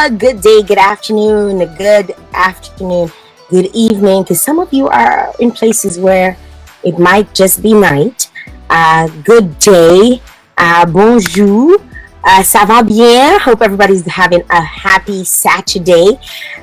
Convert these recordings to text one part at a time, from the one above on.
good day, good afternoon, good evening, because some of you are in places where it might just be night. Good day, bonjour, ça va bien? Hope everybody's having a happy Saturday.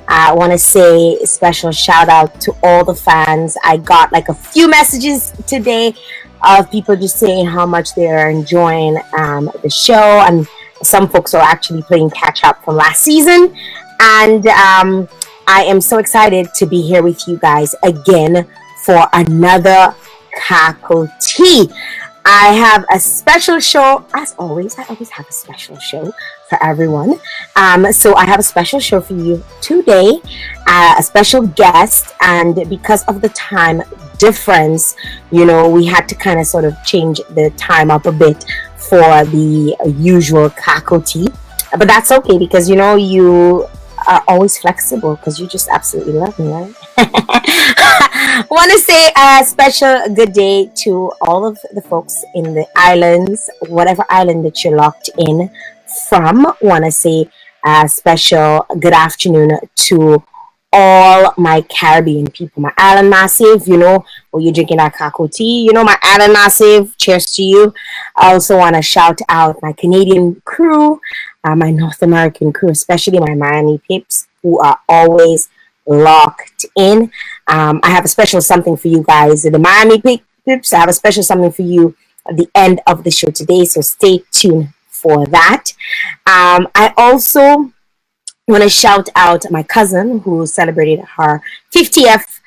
I want to say a special shout out to all the fans. I got like a few messages today of people just saying how much they're enjoying the show, and some folks are actually playing catch up from last season. And I am so excited to be here with you guys again for another Cacoa Tea. I have a special show, as always. I always have a special show for everyone. So I have a special show for you today, a special guest, and because of the time difference, we had to kind of sort of change the time up a bit for the usual Cacoa Tea. But that's okay because you are always flexible because you just absolutely love me, right? Want to say a special good day to all of the folks in the islands, whatever island that you're locked in from. Want to say a special good afternoon to all my Caribbean people, my island massive, when you're drinking that Cacoa Tea, my island massive, cheers to you. I also want to shout out my Canadian crew, my North American crew, especially my Miami peeps who are always locked in. I have a special something for you guys, the Miami peeps. I have a special something for you at the end of the show today, so stay tuned for that. I also want to shout out my cousin who celebrated her 50th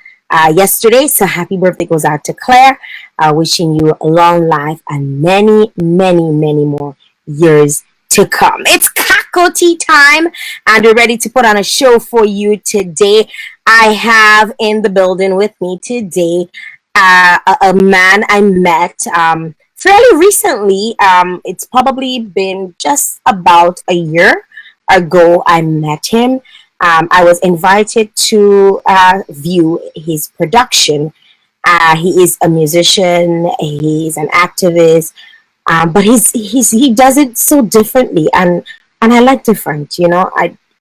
yesterday. So happy birthday goes out to Claire. Wishing you a long life and many, many, many more years to come. It's Cacoa Tea time, and we're ready to put on a show for you today. I have in the building with me today a man I met fairly recently. It's probably been just about a year ago I met him. I was invited to view his production. He is a musician, he's an activist, but he does it so differently, and I like different.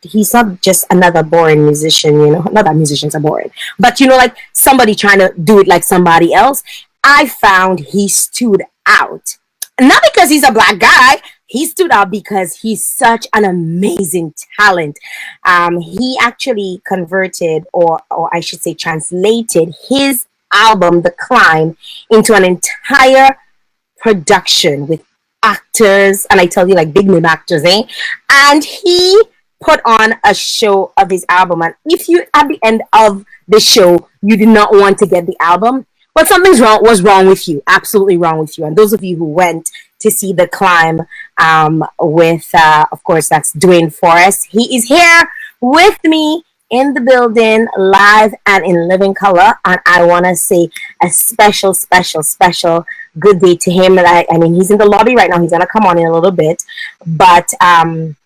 He's not just another boring musician. Not that musicians are boring, but like somebody trying to do it like somebody else. I found he stood out, not because he's a black guy. He stood out because he's such an amazing talent. He actually converted, or I should say translated, his album, The Climb, into an entire production with actors, and I tell you, like big name actors, eh? And he put on a show of his album. And if you, at the end of the show, you did not want to get the album, but was wrong with you, absolutely wrong with you. And those of you who went to see The Climb with, of course, that's Duane Forrest. He is here with me in the building, live and in living color. And I want to say a special, special, special good day to him. I mean, he's in the lobby right now. He's going to come on in a little bit. But I'm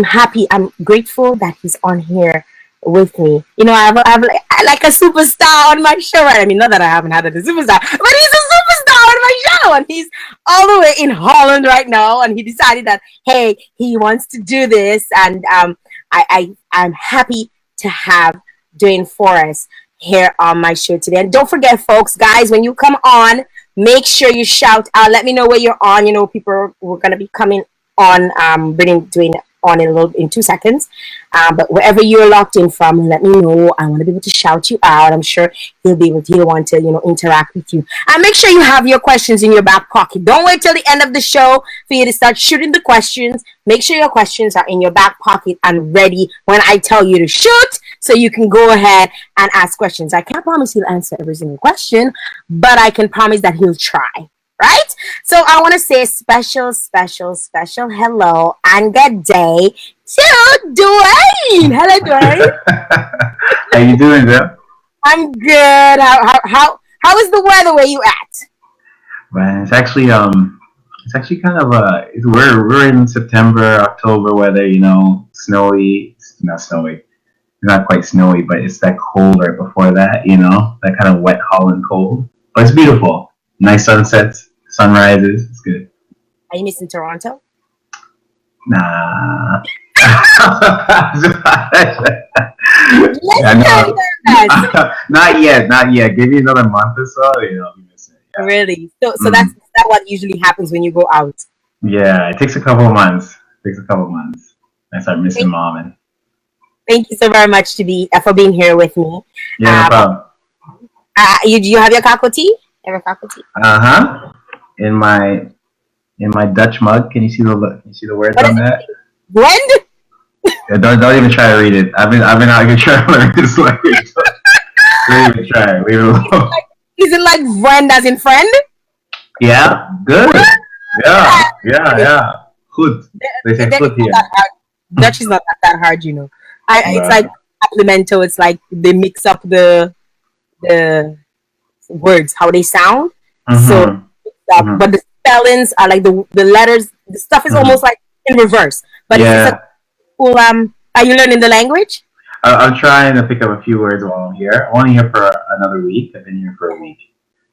happy. I'm grateful that he's on here with me. I have like a superstar on my show, right? I mean, not that I haven't had a superstar, but he's a superstar on my show, and he's all the way in Holland right now, and he decided that, hey, he wants to do this, and I'm happy to have Duane Forrest here on my show today. And don't forget, folks, guys, when you come on, make sure you shout out. Let me know where you're on. People we're going to be coming on, bringing Duane on in 2 seconds. But wherever you're locked in from, let me know. I want to be able to shout you out. I'm sure he'll want to, interact with you. And make sure you have your questions in your back pocket. Don't wait till the end of the show for you to start shooting the questions. Make sure your questions are in your back pocket and ready when I tell you to shoot, so you can go ahead and ask questions. I can't promise he'll answer every single question, but I can promise that he'll try. Right? So I want to say a special, special, special hello and good day to Duane. Hello, Duane. How you doing, Bill? I'm good. How is the weather where you at? Man, it's actually kind of we're in September, October weather. Snowy. Not snowy. Not quite snowy, but it's that cold right before that. That kind of wet Holland cold. But it's beautiful. Nice sunsets, sunrises. It's good. Are you missing Toronto? Nah. Let's Yeah, try no, that. not yet, not yet. Give me another month or so, I'll be missing it. Really? So Yeah. that's that what usually happens when you go out. Yeah, it takes a couple of months. It takes a couple of months. I start missing Thank, mom and thank you so very much to be for being here with me. yeah, no Um, problem. you have your Cacoa tea? Have a Cacoa tea? Uh huh. In my Dutch mug, can you see the words What on is that? it? Blend? Yeah, don't even try to read it. I've been out here trying to learn this language. So don't even try. Leave it alone. Is it like friend as in friend? Yeah, good. Yeah, yeah, Really? yeah. Good. They say They're good not that here. hard. Dutch is not that hard, you know. It's like Wow. complemento. It's like they mix up the words, how they sound. So, Mm-hmm. Mm-hmm. but the spellings are like the letters. The stuff is Mm-hmm. almost like in reverse. But it's a Yeah, cool. Are you learning the language? I'm trying to pick up a few words while I'm here. I'm only here for another week. I've been here for a week,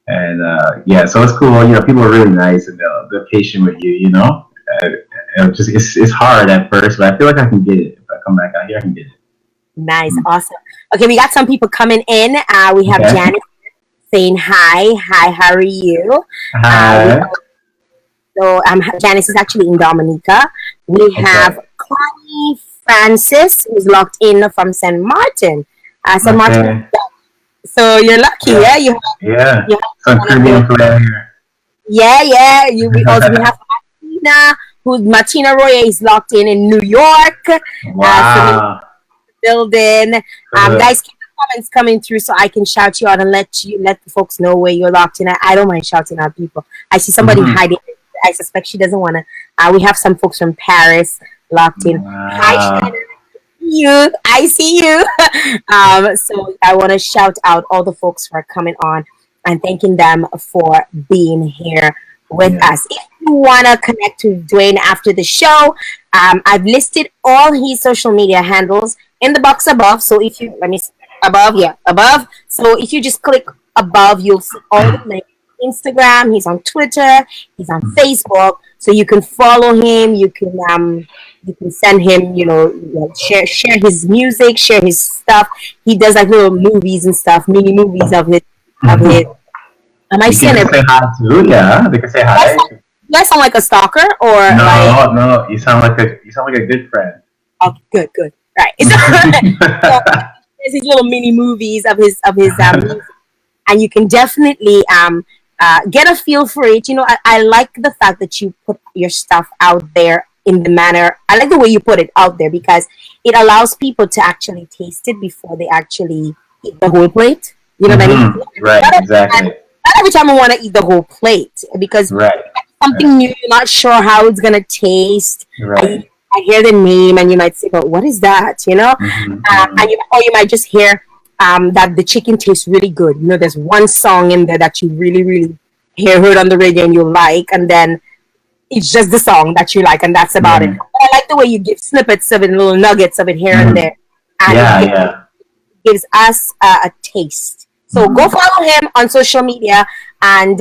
and yeah, so it's cool. People are really nice and they're patient with you. Uh, it's hard at first, but I feel like I can get it. If I come back out here, I can get it. Nice, Mm. awesome. Okay, we got some people coming in. We have Okay. Janet saying hi. Hi, how are you? We Hi. So Janice is actually in Dominica. We have Okay. Connie Francis, who's locked in from St. Martin. St. Martin. Okay. So you're lucky, Yeah. yeah. Yeah. You have Some one of those. Caribbean flair here. Yeah, yeah. We have Martina, who's Martina Roya is locked in New York. So maybe Wow. building. Good. Guys, keep the comments coming through so I can shout you out and let the folks know where you're locked in. I don't mind shouting out people. I see somebody Mm-hmm. hiding. I suspect she doesn't want to. We have some folks from Paris locked in. Hi, Wow. Shannon. You, I see you. So I want to shout out all the folks who are coming on and thanking them for being here with Yeah. us. If you want to connect with Duane after the show, I've listed all his social media handles in the box above. So if you let me above, yeah, above. So if you just click above, you'll see all the links. Instagram, he's on Twitter, he's on Facebook, so you can follow him. You can send him, share his music, share his stuff. He does like little movies and stuff, mini movies of his. Am I You can saying it just right? say hi too. Yeah, they can say Do I hi. sound, do I sound like a stalker or like? No, no, you sound like a good friend. Oh, good, good, right. So there's these little mini movies of his music, and you can definitely get a feel for it. I like the fact that you put your stuff out there in the manner. I like the way you put it out there because it allows people to actually taste it before they actually eat the whole plate. You know what I mean? Right, Time, exactly. not every time I want to eat the whole plate because Right, right, something new. You're not sure how it's gonna taste. right. I hear the name, and you might say, "But what is that?" Mm-hmm, mm-hmm, Or you might just hear that the chicken tastes really good. There's one song in there that you really, really heard on the radio and you like, and then it's just the song that you like, and that's about it. mm-hmm, But I like the way you give snippets of it, little nuggets of it here and mm-hmm. there, and Yeah, yeah. gives us a taste. So go Mm-hmm. follow him on social media and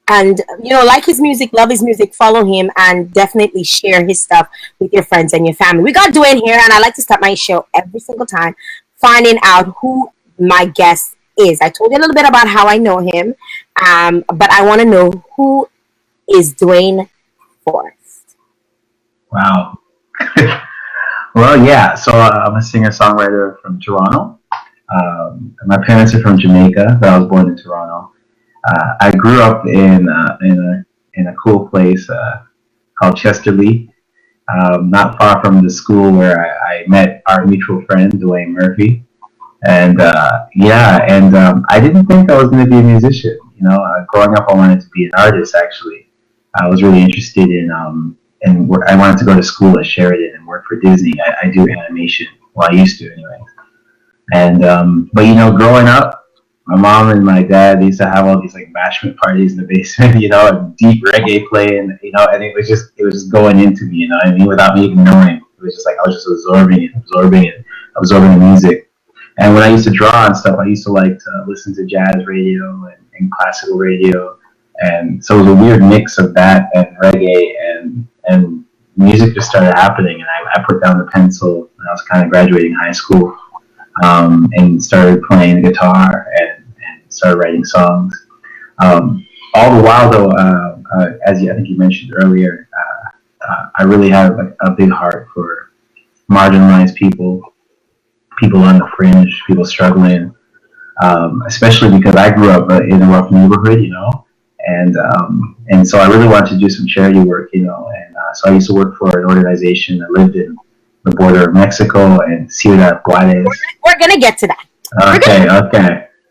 like his music, love his music, follow him, and definitely share his stuff with your friends and your family. We got Duane here, and I like to start my show every single time finding out who my guest is. I told you a little bit about how I know him, but I want to know who is Duane Forrest. Wow. Well, yeah. So I'm a singer-songwriter from Toronto. My parents are from Jamaica, but I was born in Toronto. I grew up in a cool place called Chesterlee, not far from the school where I met our mutual friend Duane Murphy. And yeah, and I didn't think I was going to be a musician. Growing up, I wanted to be an artist. Actually, I was really interested in I wanted to go to school at Sheridan and work for Disney. I do animation. Well, I used to anyway. And but growing up, my mom and my dad they used to have all these like bashment parties in the basement, and deep reggae playing, and it was just going into me, what I mean, without me even knowing. It was just like I was just absorbing the music. And when I used to draw and stuff, I used to like to listen to jazz radio and classical radio, and so it was a weird mix of that and reggae and music just started happening, and I put down the pencil when I was kind of graduating high school, and started playing the guitar and started writing songs. All the while, though, I think you mentioned earlier, I really have a big heart for marginalized people, people on the fringe, people struggling, especially because I grew up in a rough neighborhood, and so I really wanted to do some charity work, and so I used to work for an organization that lived in the border of Mexico and Ciudad Juarez. We're gonna get to that. Okay.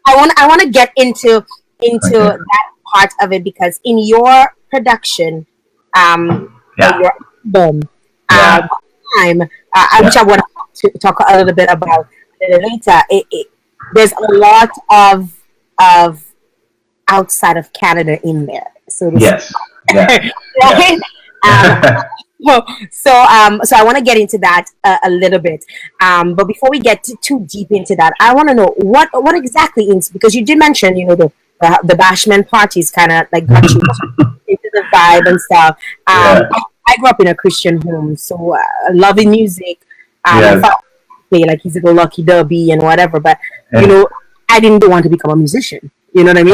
I want to get into Okay. that part of it, because in your production, Yeah. your album, Yeah. time, which I want to talk a little bit about later. There's a lot of outside of Canada in there, so to Yes. Yeah. right? Yeah. So I want to get into that a little bit. But before we get too deep into that, I want to know what exactly is, because you did mention, the bashment parties kind of like got you into the vibe and stuff. Yeah. I grew up in a Christian home, so loving music. Yes. I thought play like Easy Go Lucky Dubby and whatever, but Yeah. I didn't want to become a musician. You know what I mean?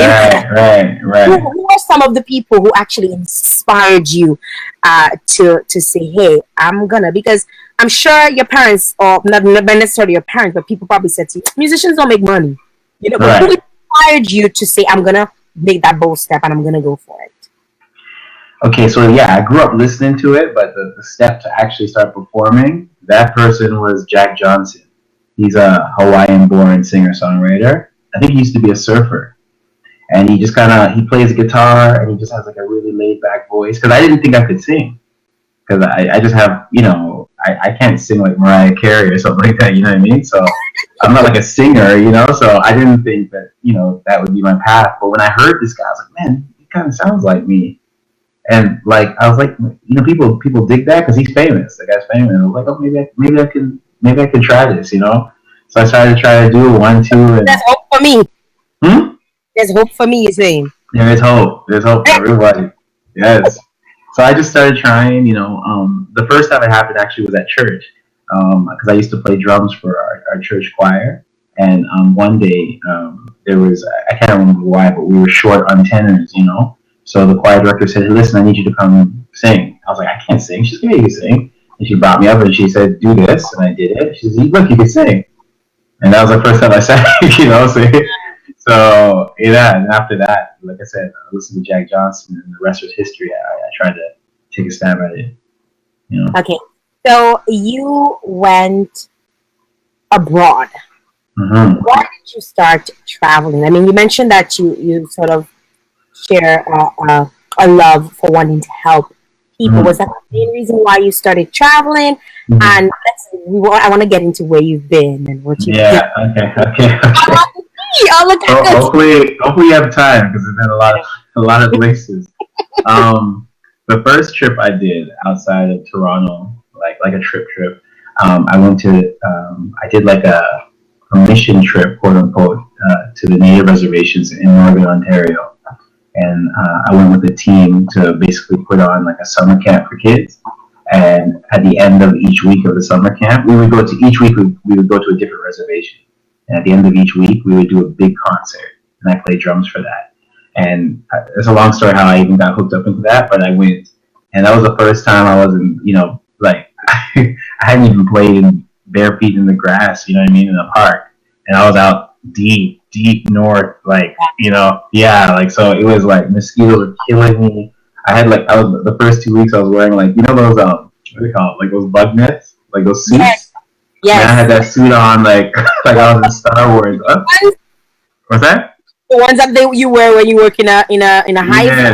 Right. Who are some of the people who actually inspired you to say, "Hey, I'm gonna"? Because I'm sure your parents, or not necessarily your parents, but people probably said to you, "Musicians don't make money," But Right. who inspired you to say, "I'm gonna make that bold step and I'm gonna go for it"? Okay, so yeah, I grew up listening to it, but the step to actually start performing, that person was Jack Johnson. He's a Hawaiian-born singer-songwriter. I think he used to be a surfer, and he just he plays guitar, and he just has like a really laid-back voice. Because I didn't think I could sing, because I just have, I can't sing like Mariah Carey or something like that. You know what I mean? So I'm not like a singer, So I didn't think that that would be my path. But when I heard this guy, I was like, man, he kind of sounds like me. And like I was like, people dig that because he's famous. The guy's famous. I was like, oh, maybe I can try this, So I started to try to do it 1, 2, and There's hope for me. hmm? There's hope for me, you're saying. There is hope. There's hope for everybody. Yes. So I just started trying. The first time it happened actually was at church, because I used to play drums for our church choir. And one day there was, I can't remember why, but we were short on tenors, So the choir director said, "Hey, listen, I need you to come sing." I was like, "I can't sing." She said, "Yeah, you can sing." And she brought me up and she said, "Do this," and I did it. She said, "Look, you can sing." And that was the first time I sang, So yeah, and after that, like I said, I listened to Jack Johnson, and the rest was history. I tried to take a stab at it. Okay, so you went abroad. Mm-hmm. Why did you start traveling? I mean, you mentioned that you sort of share a love for wanting to help people. Mm-hmm. Was that the main reason why you started traveling? Mm-hmm. And I want to get into where you've been and what you've done. Okay. Oh, look at this. Hopefully you have time, because there's been a lot of places. The first trip I did outside of Toronto, like a trip, I went to I did like a mission trip, quote unquote, to the native reservations in northern Ontario, and I went with a team to basically put on like a summer camp for kids. And at the end of each week of the summer camp, we would go to a different reservation. And at the end of each week, we would do a big concert, and I played drums for that. And it's a long story how I even got hooked up into that, but I went, and that was the first time I wasn't, I hadn't even played in bare feet in the grass, in a park, and I was out deep north, so it was like mosquitoes were killing me. I was the first 2 weeks I was wearing those what do they call it? Like those bug nets, like those suits. Yes. And I had that suit on like I was in Star Wars. What's that? The ones that you wear when you work in a high. Yes.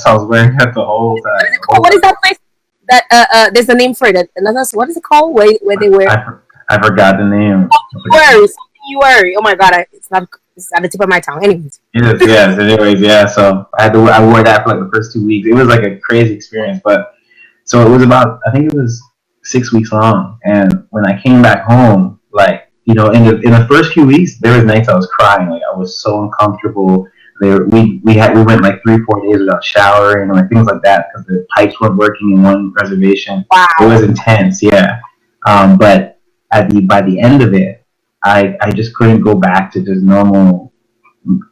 I was wearing that the whole time. What is that place? That there's a name for it. What is it called? Where they wear? I forgot the name. You worry. Oh my god! It's at the tip of my tongue. Anyways. Yes. Anyways, yeah. So I wore that for like the first 2 weeks. It was like a crazy experience, but so it was I think it was 6 weeks long. And when I came back home, in the first few weeks, there was nights I was crying. Like I was so uncomfortable. We went like 3-4 days without showering and like things like that because the pipes weren't working in one reservation. Wow. It was intense, yeah. But by the end of it, I just couldn't go back to just normal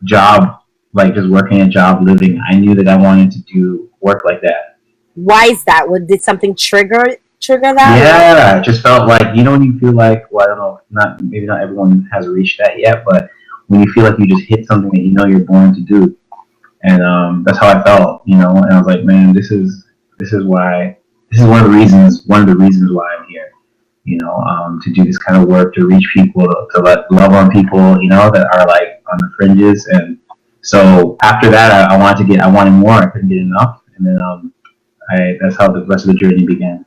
job, like just working a job, living. I knew that I wanted to do work like that. Why is that? Did something trigger that? Yeah, it just felt like, you know, when you feel like, well, I don't know, maybe not everyone has reached that yet, but when you feel like you just hit something that you know you're born to do, and that's how I felt, you know. And I was like, man, this is why, this is one of the reasons why I'm here, you know, to do this kind of work, to reach people, to let love on people, you know, that are like on the fringes. And so after that, I wanted more. I couldn't get enough, and then that's how the rest of the journey began.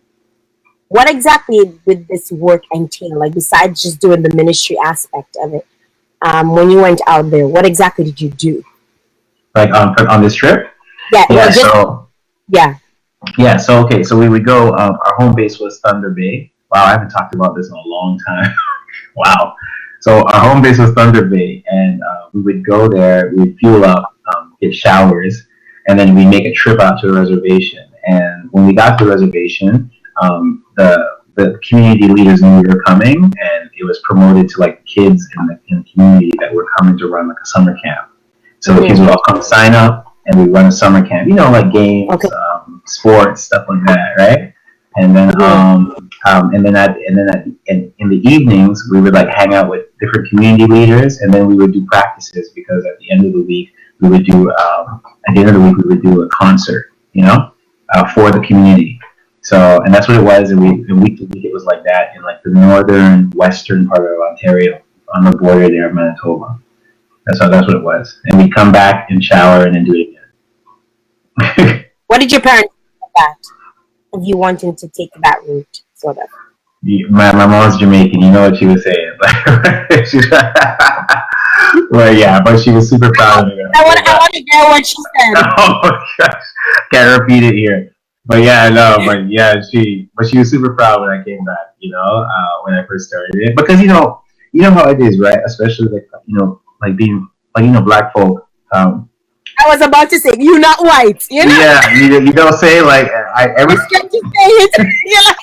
What exactly would this work entail? Like besides just doing the ministry aspect of it, when you went out there, what exactly did you do? Like on this trip? Yeah, Yeah. just, So yeah. yeah. So okay. So we would go. Our home base was Thunder Bay. Wow, I haven't talked about this in a long time. Wow. So our home base was Thunder Bay, and we would go there. We would fuel up, get showers, and then we make a trip out to the reservation. And when we got to the reservation, the community leaders knew we were coming, and it was promoted to like kids in the community that were coming to run like a summer camp. So the kids would all come sign up, and we run a summer camp. You know, like games, Okay. Sports, stuff like that, right? And then in the evenings we would like hang out with different community leaders, and then we would do practices because at the end of the week we would do a concert, you know, for the community. So, and that's what it was. And week to week it was like that in like the northern western part of Ontario on the border there of Manitoba. That's what it was. And we come back and shower and then do it again. What did your parents think of that? Of you wanting to take that route, sort of? My mom's Jamaican. You know what she was saying. Well, yeah, but she was super proud of me. I want to hear what she said. Oh my gosh, can't repeat it here. But yeah, I know. But yeah, she was super proud when I came back. You know, when I first started it, because you know how it is, right? Especially like, you know, like being like, you know, black folk. I was about to say, you're not white, you know? Yeah, you don't say like I was scared to say it. You're like,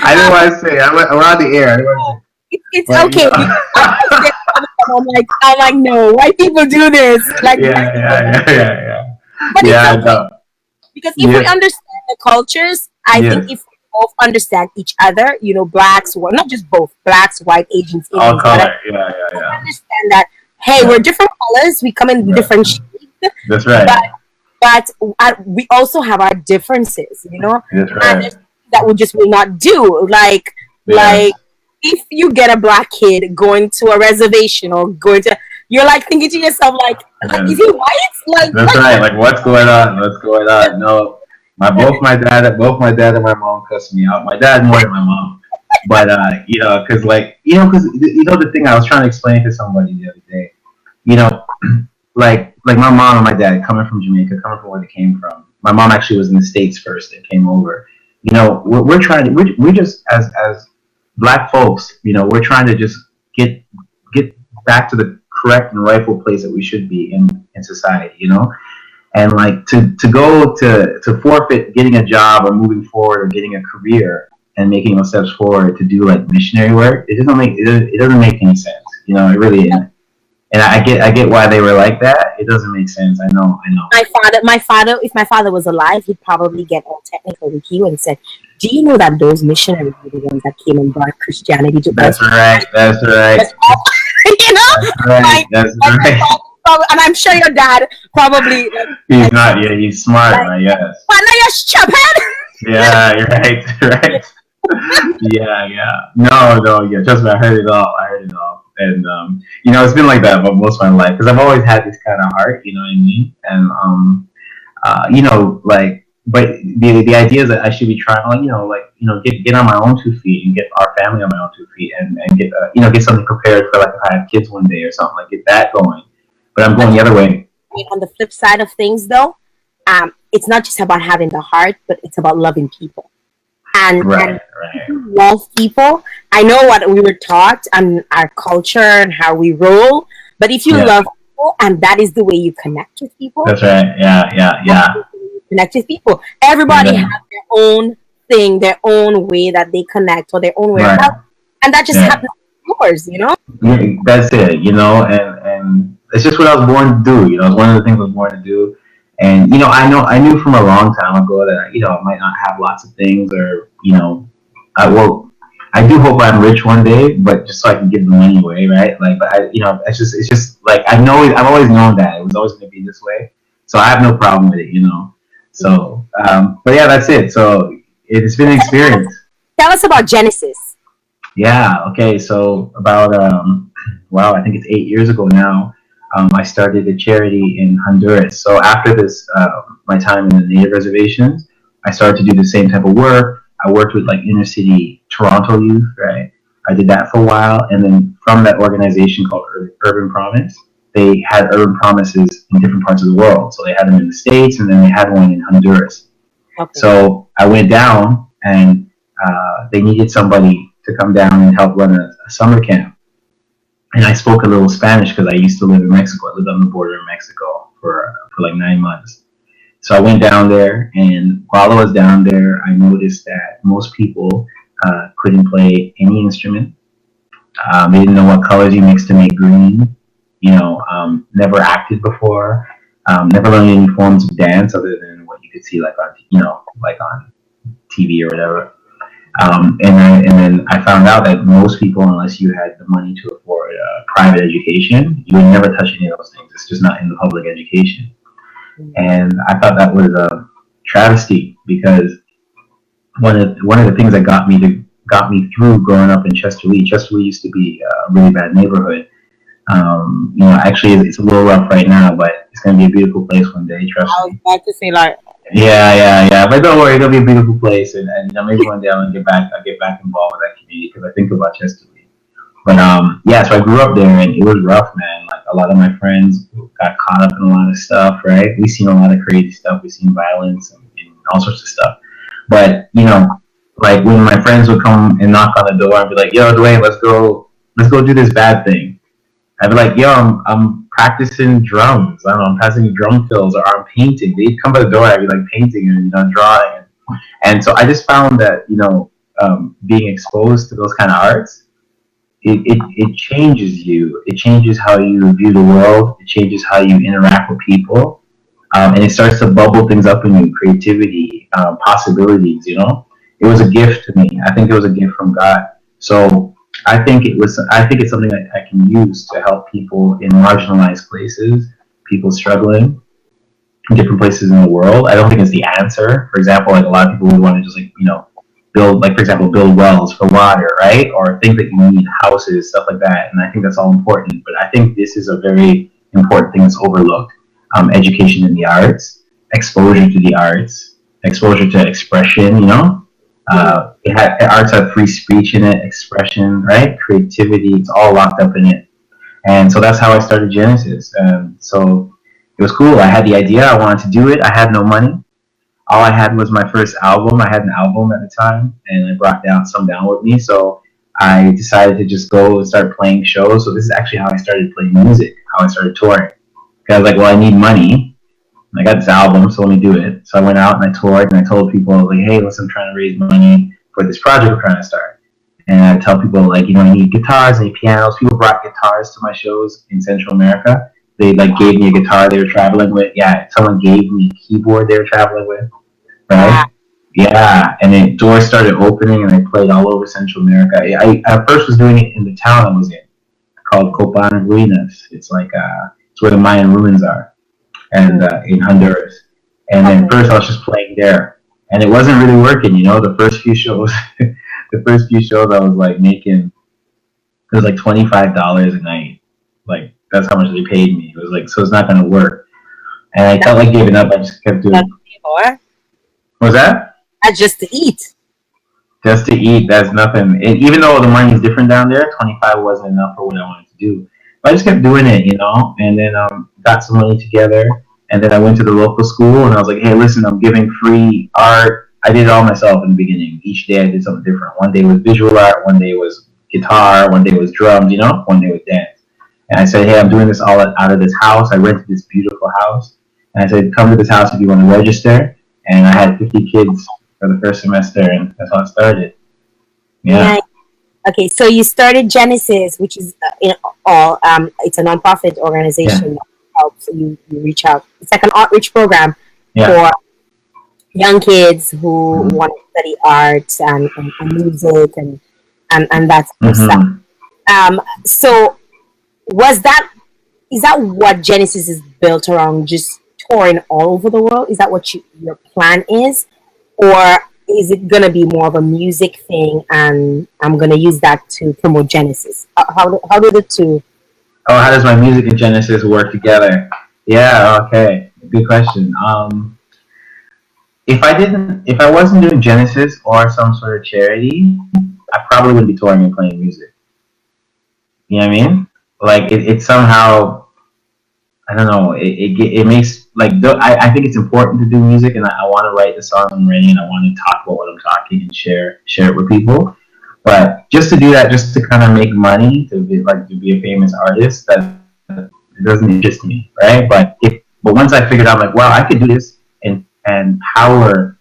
I didn't want to say. I'm on the air. I didn't want to say. it's okay. I'm like, no, white people do this. Like, Yeah. But Yeah, it's okay. Because if we understand the cultures, I think if we both understand each other, you know, blacks, well, not just both, blacks, white, Asians, all Indians, color. we Yeah. understand that, hey, we're different colors, we come in different shades. That's right. But we also have our differences, you know? That's right. And there's things that we just will not do. Like if you get a black kid going to a reservation or going to, you're like thinking to yourself, like is he white? Like, that's right. Like, what's going on? No, both my dad and my mom cussed me out. My dad more than my mom, but you know, because the thing I was trying to explain to somebody the other day, you know, like my mom and my dad coming from Jamaica, coming from where they came from. My mom actually was in the States first and came over. You know, we're just as black folks, you know, we're trying to just get back to the correct and rightful place that we should be in society, you know? And like to go to forfeit getting a job or moving forward or getting a career and making those steps forward to do like missionary work, it doesn't make any sense. You know, it really isn't. And I get why they were like that. It doesn't make sense. I know. My father, if my father was alive, he'd probably get all technical with you and said, "Do you know that those missionaries were the ones that came and brought Christianity to us?" That's right. You know, That's right. And I'm sure your dad probably. He's not. Yeah, he's smart. Right? Yes. Yeah, you're right. Yeah. No. Yeah, trust me. I heard it all. And you know, it's been like that for most of my life because I've always had this kind of heart. You know what I mean? And you know, like, but the idea is that I should be trying, get on my own 2 feet and get our family on my own 2 feet and get get something prepared for like if I have kids one day or something, like get that going. But I'm going the other way. On the flip side of things, though, it's not just about having the heart, but it's about loving people. And love people. I know what we were taught and our culture and how we roll. But if you love people, people, and that is the way you connect with people. That's right. Yeah, yeah, yeah. Connect with people. Everybody has Yeah. their own thing, their own way that they connect, or their own way of Right. help, and that just Yeah. happens to be yours. Yeah, that's it, and it's just what I was born to do. It's one of the things I was born to do. And I knew from a long time ago that I might not have lots of things, or I do hope I'm rich one day, but just so I can give the money away, right? Like, but it's just like I've always known that it was always going to be this way, so I have no problem with it. So, but yeah, that's it. So it's been an experience. Tell us about Genesis. Yeah. Okay. So about wow, I think it's 8 years ago now. I started a charity in Honduras. So after this, my time in the native reservations, I started to do the same type of work. I worked with like inner city Toronto youth, right? I did that for a while, and then from that organization called Urban Promise, they had urban promises in different parts of the world. So they had them in the States, and then they had one in Honduras. Okay. So I went down, and they needed somebody to come down and help run a summer camp. And I spoke a little Spanish because I used to live in Mexico. I lived on the border in Mexico for like 9 months. So I went down there, and while I was down there, I noticed that most people couldn't play any instrument. They didn't know what colors you mix to make green. Never acted before. Never learned any forms of dance other than what you could see like on TV or whatever. And then I found out that most people, unless you had the money to afford private education, you would never touch any of those things. It's just not in the public education. And I thought that was a travesty, because one of the things that got me through growing up in Chester Lee. Chester Lee used to be a really bad neighborhood. Actually, it's a little rough right now, but it's going to be a beautiful place one day. Trust I was me. about to say, like, Yeah, yeah, yeah. But don't worry, it'll be a beautiful place, and maybe one day I'll get back. I'll get back involved with that community, because I think about Chester Lee. But yeah, so I grew up there, and it was rough, man. Like, a lot of my friends got caught up in a lot of stuff, right? We've seen a lot of crazy stuff. We've seen violence and all sorts of stuff. But like when my friends would come and knock on the door and be like, "Yo, Duane, let's go do this bad thing." I'd be like, "Yo, I'm practicing drums. I don't know, I'm practicing drum fills, or I'm painting." They'd come by the door, I'd be like painting and drawing, and so I just found that being exposed to those kind of arts, it changes you. It changes how you view the world. It changes how you interact with people, and it starts to bubble things up in you, creativity, possibilities. It was a gift to me. I think it was a gift from God. So I think it's something that I can use to help people in marginalized places, people struggling in different places in the world. I don't think it's the answer. For example, like a lot of people would want to just build, like, for example, build wells for water, right? Or think that you need houses, stuff like that. And I think that's all important. But I think this is a very important thing that's overlooked. Education in the arts, exposure to the arts, exposure to expression. Arts have free speech in it, expression, right? Creativity, it's all locked up in it. And so that's how I started Genesis. So it was cool. I had the idea. I wanted to do it. I had no money. All I had was my first album. I had an album at the time, and I brought some down with me. So I decided to just go and start playing shows. So this is actually how I started playing music, how I started touring. Because I was like, well, I need money. I got this album, so let me do it. So I went out and I toured, and I told people, like, hey, listen, I'm trying to raise money for this project we're trying to start. And I tell people, like, I need guitars, I need pianos. People brought guitars to my shows in Central America. They gave me a guitar they were traveling with. Yeah, someone gave me a keyboard they were traveling with, right? Yeah, and then doors started opening, and I played all over Central America. I at first was doing it in the town I was in, called Copan Ruinas. It's like it's where the Mayan ruins are, and in Honduras. And then first I was just playing there, and it wasn't really working. The first few shows, I was like making, it was like $25 a night. Like, that's how much they paid me. It was like, so it's not gonna work. And I felt like giving up. I just kept doing. What was that? That's just to eat. Just to eat. That's nothing. Even though the money is different down there, 25 wasn't enough for what I wanted to do. But I just kept doing it, and then got some money together. And then I went to the local school, and I was like, hey, listen, I'm giving free art. I did it all myself in the beginning. Each day I did something different. One day was visual art, one day was guitar, one day was drums, one day was dance. And I said, hey, I'm doing this all out of this house. I rented this beautiful house. And I said, come to this house if you want to register. And I had 50 kids for the first semester, and that's how it started. Yeah. Nice. Okay, so you started Genesis, which is it's a nonprofit Yeah. organization that helps you reach out. It's like an outreach program Yeah. for young kids who Mm-hmm. want to study arts and music and that sort of stuff. Mm-hmm. So was that is that what Genesis is built around? Just touring all over the world? Is that what your plan is, or is it gonna be more of a music thing? And I'm gonna use that to promote Genesis. How do the two? Oh, how does my music and Genesis work together? Yeah, okay. Good question. If I wasn't doing Genesis or some sort of charity, I probably wouldn't be touring and playing music. You know what I mean? Like it somehow, I don't know. It makes like I think it's important to do music, and I want to write the song I'm writing, and I want to talk about what I'm talking and share it with people. But just to do that, just to kind of make money, to be a famous artist, that it doesn't interest me, right? But once I figured out, like, wow, I could do this and power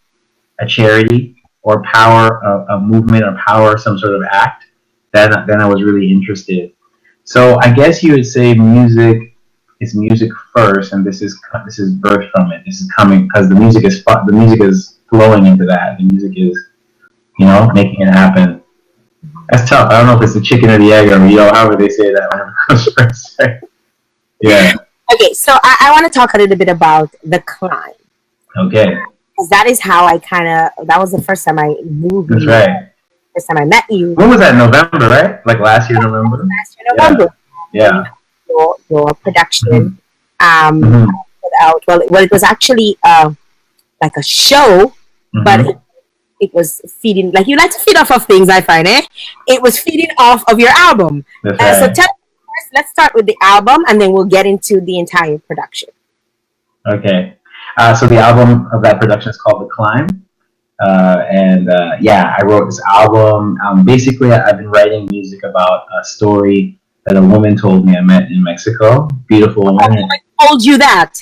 a charity or power a movement or power some sort of act, then I was really interested. So I guess you would say music is music first, and this is birth from it. This is coming because the music is flowing into that. The music is making it happen. That's tough. I don't know if it's the chicken or the egg or however they say that whenever it comes first. Yeah. Okay, so I want to talk a little bit about the climb. Okay. Because that is how that was the first time I knew That's you. right. First time I met you. When was that? November, right? Like last year, November. Last year, November. Yeah. Your production. Mm-hmm. It was actually like a show, Mm-hmm. but it was feeding, like you like to feed off of things, I find, eh? It was feeding off of your album. That's So right. tell me first, let's start with the album and then we'll get into the entire production. Okay. So the album of that production is called The Climb. I wrote this album. Basically, I've been writing music about a story that a woman told me I met in Mexico. Beautiful woman. A woman told you that?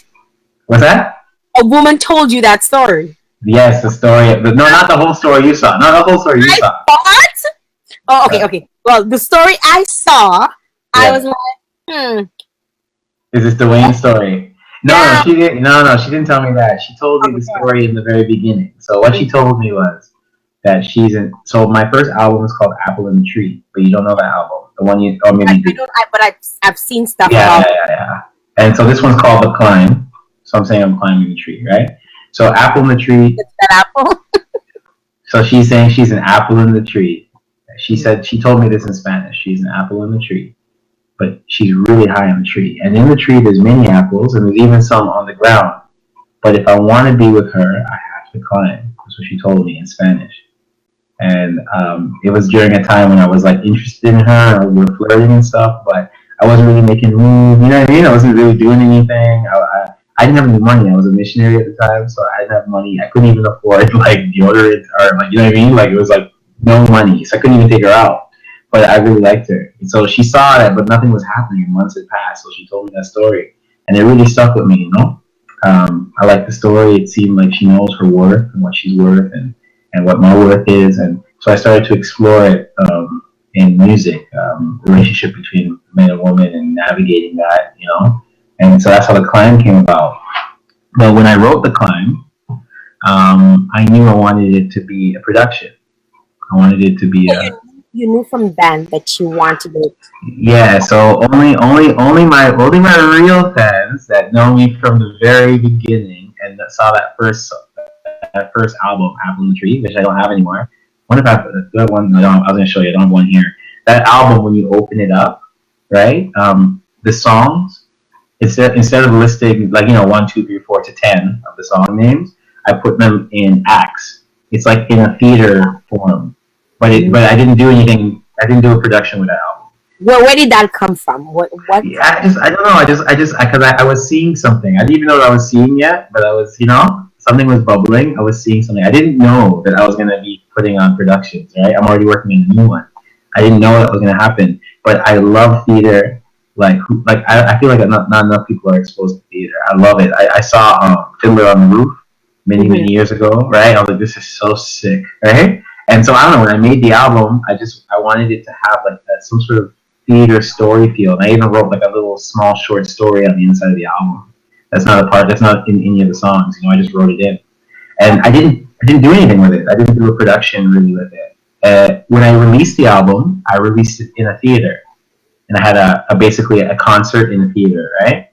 What's that? A woman told you that story? Yes, the story. No, not the whole story you saw. Not the whole story you saw. What? Oh, okay. Well, the story I saw, I Yeah. was like, Is this Duane's story? No, Yeah. she didn't. No, she didn't tell me that. She told me the story in the very beginning. So what she told me was that she's in. So my first album is called Apple in the Tree, but you don't know that album. The one you, or maybe you do. I've seen stuff Yeah, about. yeah. And so this one's called The Climb. So I'm saying I'm climbing the tree, right? So Apple in the Tree. It's that apple. So she's saying she's an apple in the tree. She told me this in Spanish. She's an apple in the tree, but she's really high on the tree. And in the tree, there's many apples, and there's even some on the ground. But if I want to be with her, I have to climb. That's what she told me in Spanish. And it was during a time when I was like interested in her, and we were flirting and stuff, but I wasn't really making moves. You know what I mean? I wasn't really doing anything. I didn't have any money. I was a missionary at the time, so I didn't have money. I couldn't even afford like deodorant or like, you know what I mean? Like it was like no money, so I couldn't even take her out. But I really liked her, and so she saw that, but nothing was happening. Months had passed, so she told me that story, and it really stuck with me. I liked the story. It seemed like she knows her worth and what she's worth, and what my worth is, and so I started to explore it in music, the relationship between man and woman, and navigating that, and so that's how The Climb came about. But when I wrote The Climb, I knew I wanted it to be a production. I wanted it to be You knew from then that you wanted it. yeah. So only my real fans that know me from the very beginning and that saw that first album, Apple in the Tree, which I don't have anymore. What if I put that one? I was going to show you. I don't have one here. That album, when you open it up, right? The songs, instead of listing like 1, 2, 3, 4 to 10 of the song names, I put them in acts. It's like in a theater form. But I didn't do anything. I didn't do a production with that album. Well, where did that come from? What? Yeah, I don't know. Because I was seeing something. I didn't even know what I was seeing yet, but I was, something was bubbling. I was seeing something. I didn't know that I was going to be putting on productions, right? I'm already working on a new one. I didn't know that was going to happen, but I love theater. I feel like not enough people are exposed to theater. I love it. I saw Fiddler on the Roof many years ago, right? I was like, this is so sick, right? And so I don't know. When I made the album, I wanted it to have like some sort of theater story feel. And I even wrote like a little small short story on the inside of the album. That's not a part. That's not in any of the songs. You know, I just wrote it in, and I didn't do anything with it. I didn't do a production really with it. When I released the album, I released it in a theater, and I had basically a concert in a theater, right?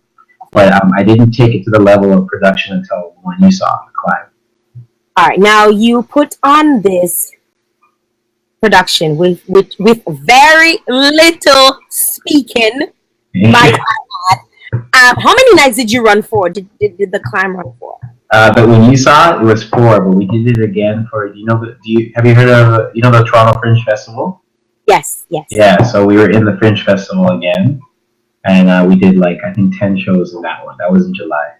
But I didn't take it to the level of production until when you saw the Climb. All right, now you put on this production with very little speaking. Might I add? How many nights did you run for? Did the Climb run for? But when you saw it, it was 4. But we did it again for. Have you heard of the Toronto Fringe Festival? Yes. Yeah, so we were in the Fringe Festival again, and we did like I think 10 shows in that one. That was in July.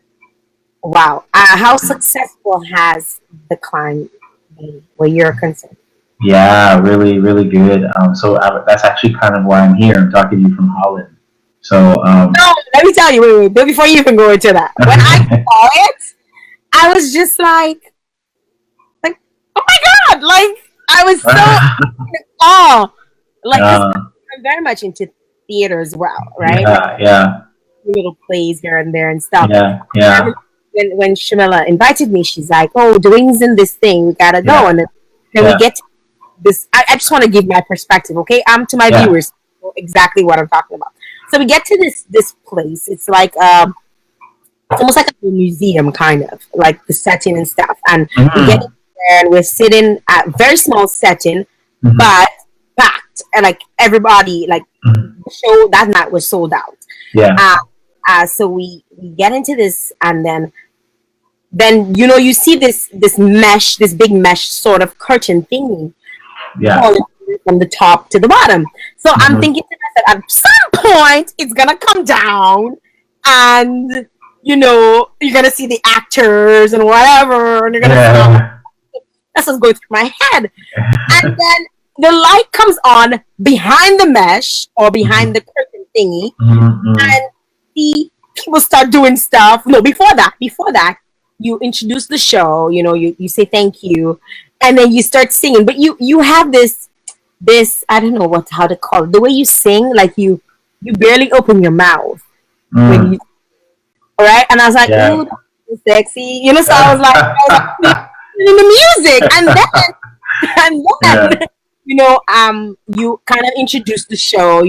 Wow. How successful has the Climb been where you're concerned? Yeah, really, really good. That's actually kind of why I'm here. I'm talking to you from Holland. So no, let me tell you. Wait, before you even go into that, when I saw it, I was just like, oh my god! Like I was so in awe. Like I'm very much into theater as well, right? Yeah. Little plays here and there and stuff. Yeah. When Shamila invited me, she's like, "Oh, Duane's in this thing. We gotta go." And then we get to this. I just want to give my perspective, okay? To my viewers exactly what I'm talking about. So we get to this place. It's like it's almost like a museum, kind of like the setting and stuff. And we get in there and we're sitting at a very small setting, but packed, and like everybody, like the show that night was sold out. Yeah. So we get into this, and then you see this mesh, this big mesh sort of curtain thingy, from the top to the bottom. So I'm thinking to myself, at some point it's gonna come down, and you're gonna see the actors and whatever, and you're gonna that's what's going through my head. And then the light comes on behind the mesh or behind the curtain thingy, and the people start doing stuff. No, before that, you introduce the show. You say thank you, and then you start singing. But you have this I don't know how to call it. The way you sing, like you barely open your mouth when you. All right, and I was like, "Ooh, that's sexy," So I was like in the music, and then you kind of introduce the show,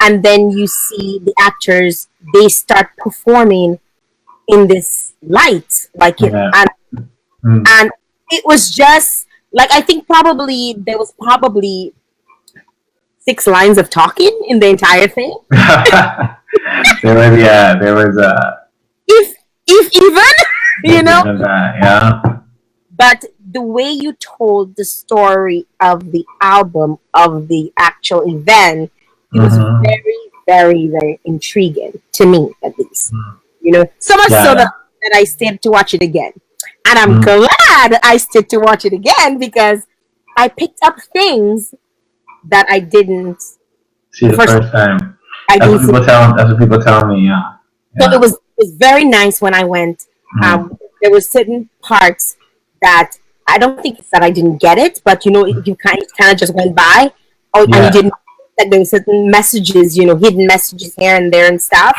and then you see the actors. They start performing in this light, like and it was just like I think there was probably 6 lines of talking in the entire thing. there was if even yeah. But the way you told the story of the album, of the actual event, it was very, very, very intriguing to me, at least. So much so that I stayed to watch it again. And I'm glad I stayed to watch it again because I picked up things that I didn't see the first time. That's what people tell me. Yeah. So it was very nice when I went. There were certain parts that I don't think it's that I didn't get it, but you kind of just went by, and you didn't. Like there were certain messages, hidden messages here and there and stuff.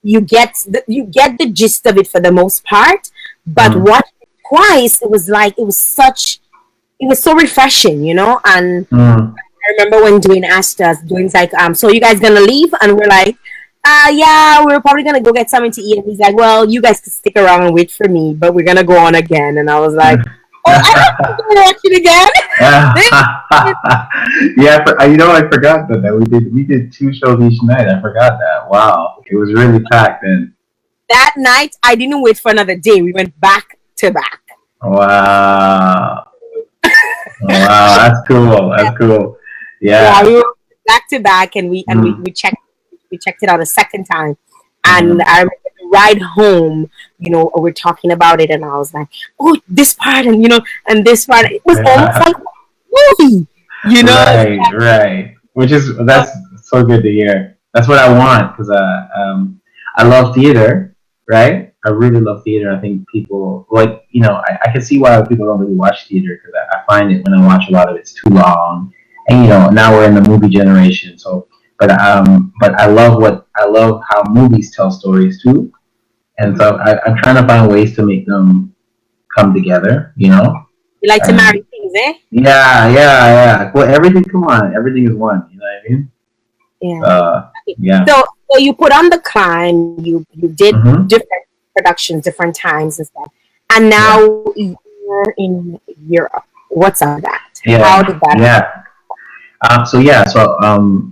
You get the gist of it for the most part, but watching it twice, it was so refreshing, and I remember when Duane asked us, Duane's like, so you guys gonna leave? And we're like, yeah, we're probably gonna go get something to eat. And he's like, well, you guys can stick around and wait for me, but we're gonna go on again. And I was like, I don't watch it again. I forgot that we did 2 shows each night. I forgot that. Wow, it was really packed then. That night, I didn't wait for another day. We went back to back. Wow, that's cool. That's cool. Yeah, we were back to back, and we checked it out a second time. And I remember the ride home, we're talking about it, and I was like, oh, this part, and and this part. It was almost like a movie, Right. Which is so good to hear. That's what I want because I love theater, right? I really love theater. I think people like I can see why people don't really watch theater because I find it when I watch a lot of it's too long, and now we're in the movie generation. So, but I love how movies tell stories too, and so I'm trying to find ways to make them come together. You like to Um, marry things, eh? yeah. Well, everything. Come on, everything is one. You know what I mean? Yeah. Yeah. So you put on the climb. You did Hmm. different productions, different times and stuff, and Yeah. now you're in Europe. What's up with that? How Yeah. did that? Yeah. So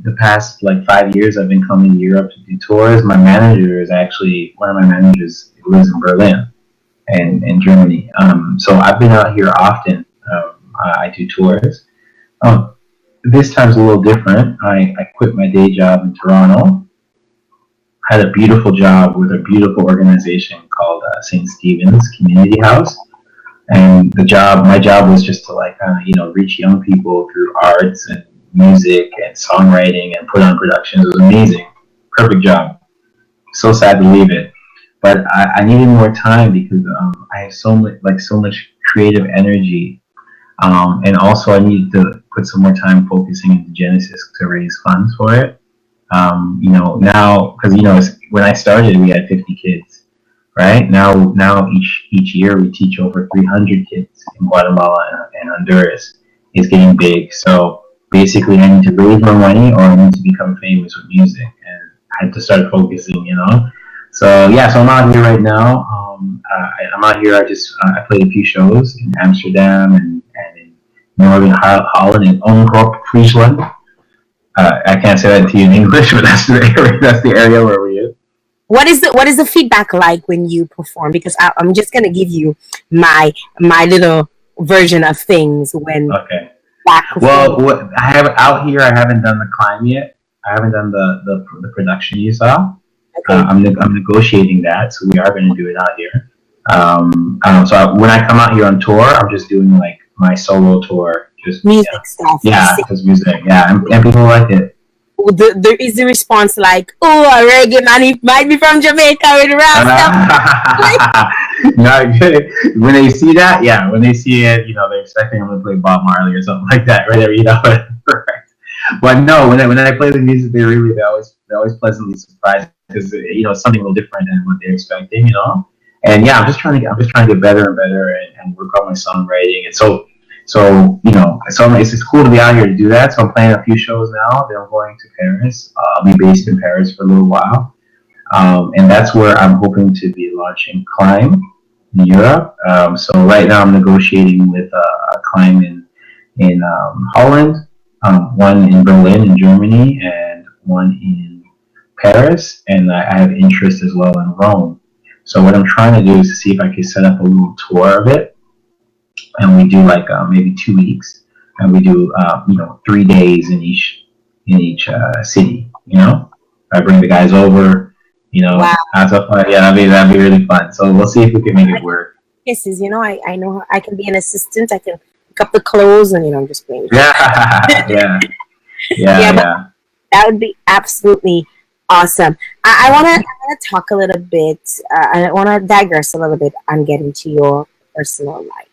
the past like 5 years, I've been coming to Europe to do tours. My manager is actually one of my managers lives in Berlin and in Germany. So I've been out here often. I do tours. Um, this time's a little different. I quit my day job in Toronto. Had a beautiful job with a beautiful organization called St. Stephen's Community House. And my job was just to like reach young people through arts and music and songwriting and put on productions. It was amazing, perfect job. So sad to leave it, but I needed more time because I have so much creative energy, and also I needed to put some more time focusing into Genesis to raise funds for it. Now because when I started we had 50 kids. Right now, each year we teach over 300 kids in Guatemala and Honduras. It's getting big. So basically, I need to raise more money, or I need to become famous with music, and I had to start focusing. So yeah, so I'm out here right now. I'm out here. I played a few shows in Amsterdam and in Northern Holland and Onkrop, Friesland. I can't say that to you in English, but that's the area. That's the area where we is. What is the feedback like when you perform? Because I'm just gonna give you my little version of things when Okay. back Well, performing. I have out here. I haven't done the climb yet. I haven't done the production you saw. Okay, I'm negotiating that, so we are going to do it out here. When I come out here on tour, I'm just doing like my solo tour. Just music stuff. You yeah, sing. just music. Yeah, and people like it. There is the response like, "Oh, a reggae man, he might be from Jamaica with Rasta." Not good. When they see that, yeah, when they see it, they're expecting I'm going to play Bob Marley or something like that, right? But no, when I play the music, they always pleasantly surprised because it's something a little different than what they're expecting. And yeah, I'm just trying to get better and better and work on my songwriting. And so it's cool to be out here to do that. So I'm playing a few shows now. Then I'm going to Paris. I'll be based in Paris for a little while. And that's where I'm hoping to be launching Climb in Europe. So right now I'm negotiating with a Climb in Holland, one in Berlin in Germany, and one in Paris, and I have interest as well in Rome. So what I'm trying to do is to see if I can set up a little tour of it, and we do like maybe 2 weeks, and we do 3 days in each city. I bring the guys over. Wow, Have some fun. Yeah, that'd be really fun. So we'll see if we can make it work. kisses. I know I can be an assistant. I can pick up the clothes and just bring. Yeah, yeah, yeah, Yeah, but yeah. that would be absolutely awesome. I wanna talk a little bit. I wanna digress a little bit on getting to your personal life.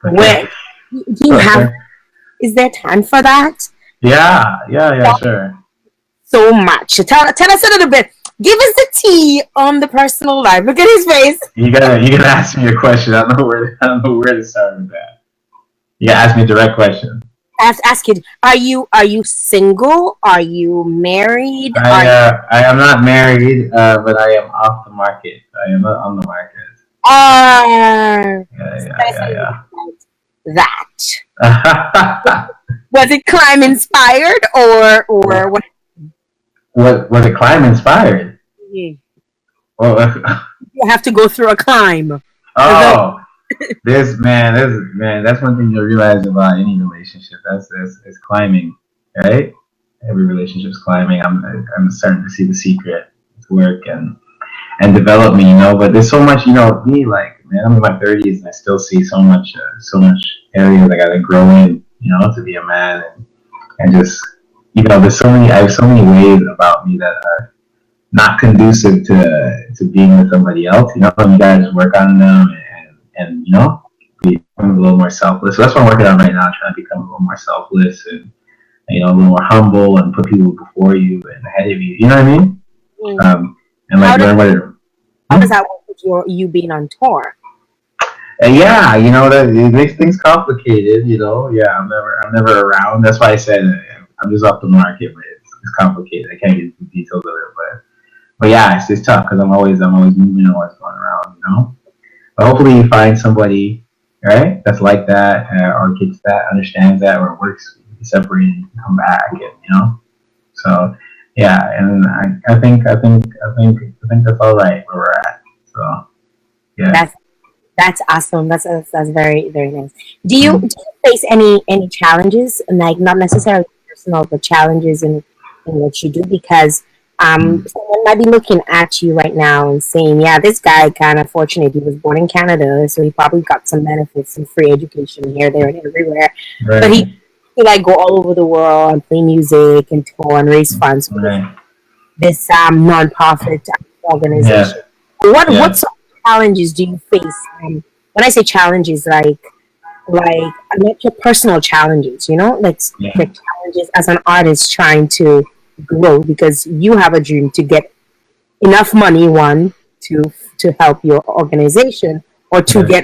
Okay, Where do you have? okay. Is there time for that? Yeah, sure. So much. Tell us a little bit. Give us the tea on the personal life. Look at his face. You gotta ask me a question. I don't know where to start with that. You gotta ask me a direct question. Ask it. Are you single? Are you married? I I am not married, but I am off the market. I am not on the market. are Yeah, tell us a little bit yeah, about that. yeah. Was it climb inspired or what? What was it? Climb inspired? You Well, have to go through a climb. oh, this man, that's one thing you'll realize about any relationship. That's climbing, right? Every relationship's climbing. I'm starting to see the secret to work and develop me, But there's so much, me like, man, I'm in my 30s and I still see so much areas I gotta grow in, to be a man and just, there's so many. I have so many ways about me that are not conducive to being with somebody else. You guys work on them and become a little more selfless. So that's what I'm working on right now, trying to become a little more selfless and a little more humble and put people before you and ahead of you. You know what I mean? Mm. And How like does learn what it. how Hmm? does that work with you being on tour? Yeah, that it makes things complicated. Yeah, I'm never around. That's why I said I'm just off the market, but it's complicated. I can't get into the details of it, but yeah, it's tough because I'm always moving, always going around. But hopefully you find somebody, right, that's like that, or gets that, understands that, or works separate and come back, and So yeah, and I think that's all right where we're at. So yeah. That's that's awesome. That's very very nice. Do you Mm. do you face any challenges, like not necessarily personal, but challenges in what you do? Because Mm. someone might be looking at you right now and saying, "Yeah, this guy kind of fortunate. He was born in Canada, so he probably got some benefits, some free education here, there, and everywhere." But Right. he like go all over the world and play music and tour and raise funds for Right. this nonprofit organization. Yeah. What Yeah. sort of challenges do you face? When I say challenges, like not your personal challenges, like Yeah. the challenges as an artist trying to grow because you have a dream to get enough money, one to help your organization or to Right.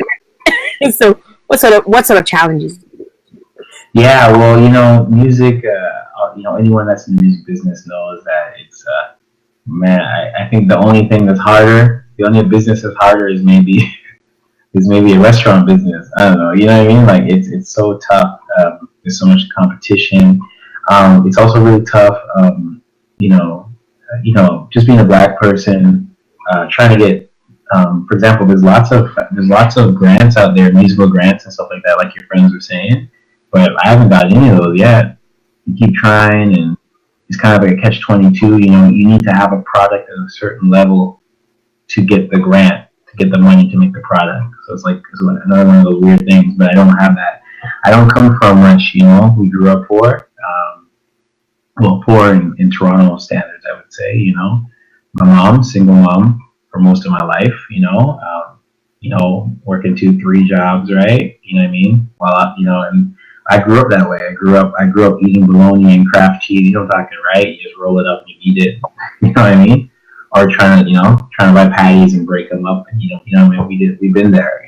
get. So what sort of challenges? Yeah. Well, music. Anyone that's in the music business knows that it's man. I think the only thing that's harder, the only business that's harder is maybe a restaurant business. I don't know. You know what I mean? Like it's so tough. There's so much competition. It's also really tough. Just being a black person, trying to get. For example, there's lots of grants out there, musical grants and stuff like that, like your friends were saying. But I haven't got any of those yet. You keep trying, and it's kind of like a catch-22. You need to have a product at a certain level to get the grant, to get the money to make the product. So it's another one of those weird things, but I don't have that. I don't come from rich, we grew up poor. Poor in Toronto standards, I would say, My mom, single mom for most of my life, working two, three jobs, right? You know what I mean? And I grew up that way. I grew up eating bologna and Kraft cheese. I'm talking, right? You just roll it up and you eat it. You know what I mean? Or trying to buy patties and break them up. And I mean, we've been there.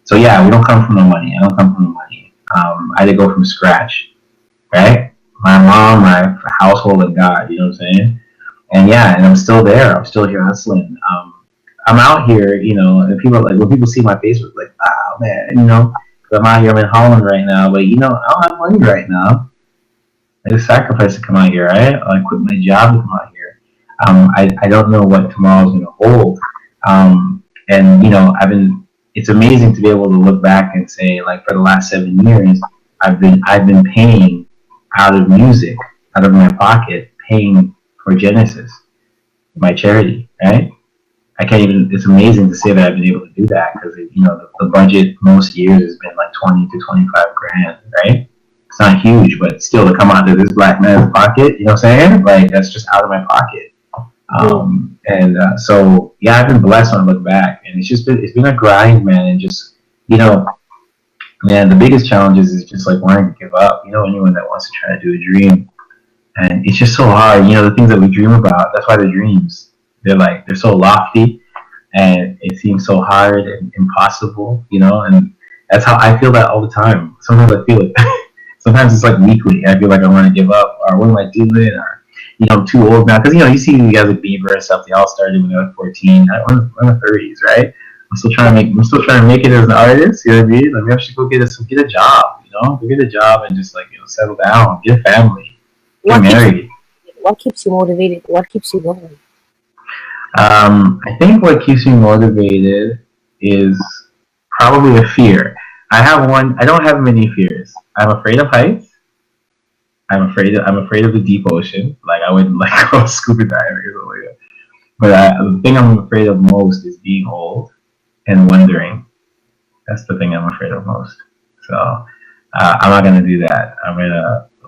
So yeah, we don't come from the money. I don't come from the money. I did go from scratch, right? My mom, my household, and God. You know what I'm saying? And yeah, and I'm still there. I'm still here hustling. I'm out here, and people like when people see my Facebook, like, oh man, 'cause I'm out here. I'm in Holland right now, but I don't have money right now. I just sacrificed to come out here, right? I quit my job to come out here. I don't know what tomorrow's going to hold. And it's amazing to be able to look back and say, like, for the last 7 years, I've been paying out of music, out of my pocket, paying for Genesis, my charity, right? I can't even. It's amazing to say that I've been able to do that because the budget most years has been like 20 to 25 grand, right? It's not huge, but still to come out of this black man's pocket, you know what I'm saying? Like that's just out of my pocket. And so yeah, I've been blessed when I look back, and it's been a grind, man, and just you know, man, the biggest challenges is just like wanting to give up. Anyone that wants to try to do a dream, and it's just so hard. The things that we dream about. That's why they're dreams. They're so lofty, and it seems so hard and impossible. And that's how I feel that all the time. Sometimes I feel it. Sometimes it's like weekly. I feel like I want to give up, or what am I doing, or I'm too old now. Because you see these guys like Bieber and stuff. They all started when they were 14. I'm in my 30s, right? I'm still trying to make it as an artist. You know what I mean? Like, maybe I should go get a job. Go get a job and just settle down, get a family, get What keeps married. what keeps you motivated? What keeps you going? I think what keeps me motivated is probably a fear. I have one. I don't have many fears. I'm afraid of heights. I'm afraid of the deep ocean. Like I wouldn't like go scuba diving or something like that. But the thing I'm afraid of most is being old and wondering. That's the thing I'm afraid of most. So I'm not gonna do that.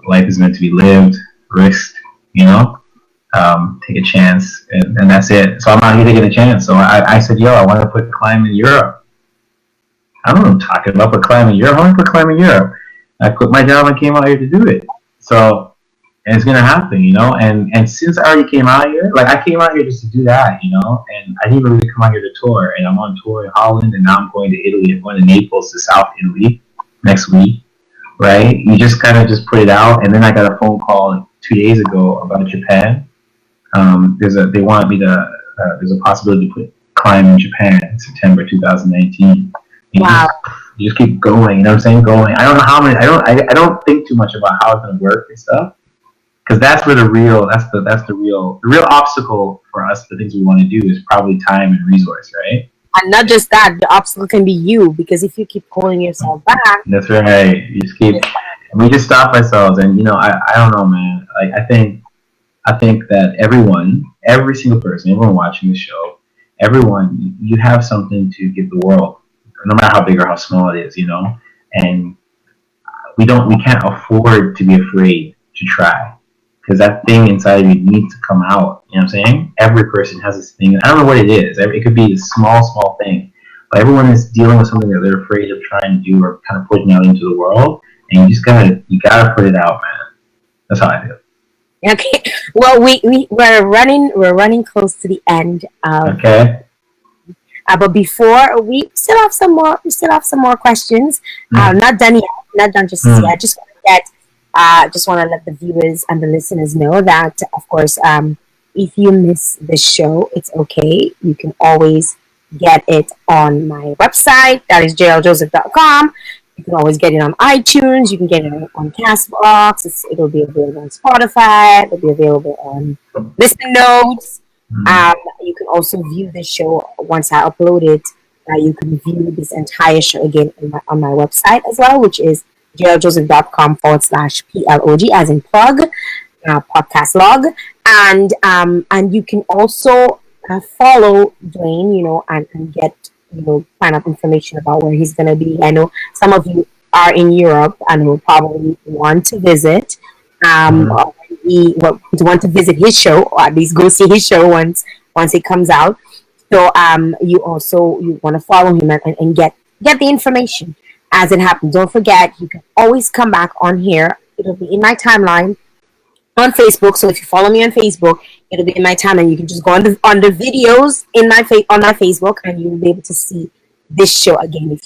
Life is meant to be lived. risk, you know, take a chance, and that's it. So I'm out here taking a chance. So I said, yo, I want to put climb in Europe. I don't know what I'm talking about, but climb in Europe. I want to put climb in Europe. I quit my job and came out here to do it. So and it's gonna happen, you know. And since I already came out here, like I came out here just to do that, you know. And I didn't really come out here to tour. And I'm on tour in Holland, and now I'm going to Italy. I'm going to Naples to South Italy next week, right? You just kind of just put it out, and then I got a phone call 2 days ago about Japan. They want me to. There's a possibility to put climb in Japan in September 2019. Wow. You just keep going. You know what I'm saying? Going. I don't know how many. I don't think too much about how it's gonna work and stuff, because that's where the real real obstacle for us. The things we want to do is probably time and resource, right? And not just that, the obstacle can be you, because if you keep pulling yourself back, that's right. You just keep. We just stop ourselves, and you know, I don't know, man. Like I think that every single person, everyone watching the show, everyone, you have something to give the world, no matter how big or how small it is, you know. And we can't afford to be afraid to try, because that thing inside of you needs to come out. You know what I'm saying? Every person has this thing. I don't know what it is. It could be a small thing, but everyone is dealing with something that they're afraid of trying to do or kind of putting out into the world. And you gotta put it out, man. That's how I feel. okay. Well, we're running close to the end. Okay. But before we still have some more questions. Not done yet. Not done just yet. Just want to let the viewers and the listeners know that, of course, if you miss the show, it's okay. You can always get it on my website. That is jaeljoseph.com. You can always get it on iTunes. You can get it on Castbox. It'll be available on Spotify. It'll be available on Listen Notes. You can also view the show once I upload it. You can view this entire show again on my website as well, which is jaeljoseph.com/plog, as in plug, podcast log. And you can also follow Duane, you know, and get, you know, kind of information about where he's going to be. I know some of you are in Europe and will probably want to visit. Or want to visit his show, or at least go see his show once it comes out. So you want to follow him and get the information as it happens. Don't forget, you can always come back on here. It'll be in my timeline on Facebook. So if you follow me on Facebook, it'll be in my timeline. You can just go on the videos on my Facebook, and you'll be able to see this show again.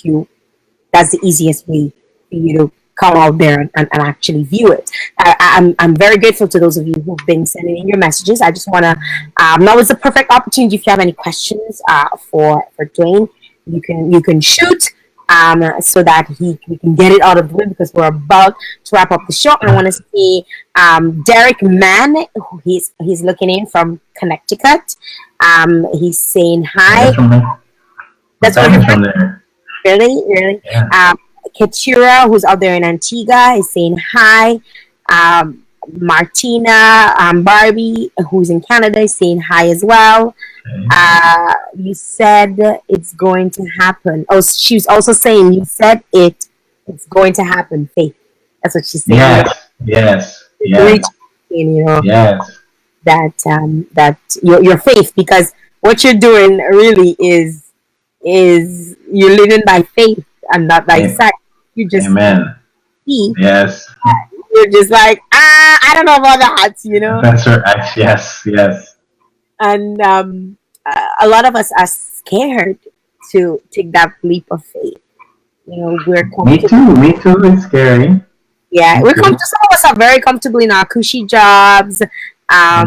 That's the easiest way for you to come out there and actually view it. I'm very grateful to those of you who've been sending in your messages. I just want to, now is the perfect opportunity. If you have any questions for Duane, you can shoot so that we can get it out of the way, because we're about to wrap up the show. I want to see Derek Mann, he's looking in from Connecticut. He's saying hi. That's what you're from there. Really? Yeah. Katura, who's out there in Antigua, is saying hi. Martina, Barbie, who's in Canada, is saying hi as well. Okay. You said it's going to happen. Oh, she was also saying you said it's going to happen. Faith. That's what she's saying. Yes. You know, yes. That your faith, because what you're doing really is you're living by faith and not by sight. You just Amen. See. Yes. You're just like, I don't know about that, you know. That's right. Yes. And a lot of us are scared to take that leap of faith. You know, we're comfortable. Me too. It's scary. Yeah, we're comfortable. Some of us are very comfortable in our cushy jobs, in our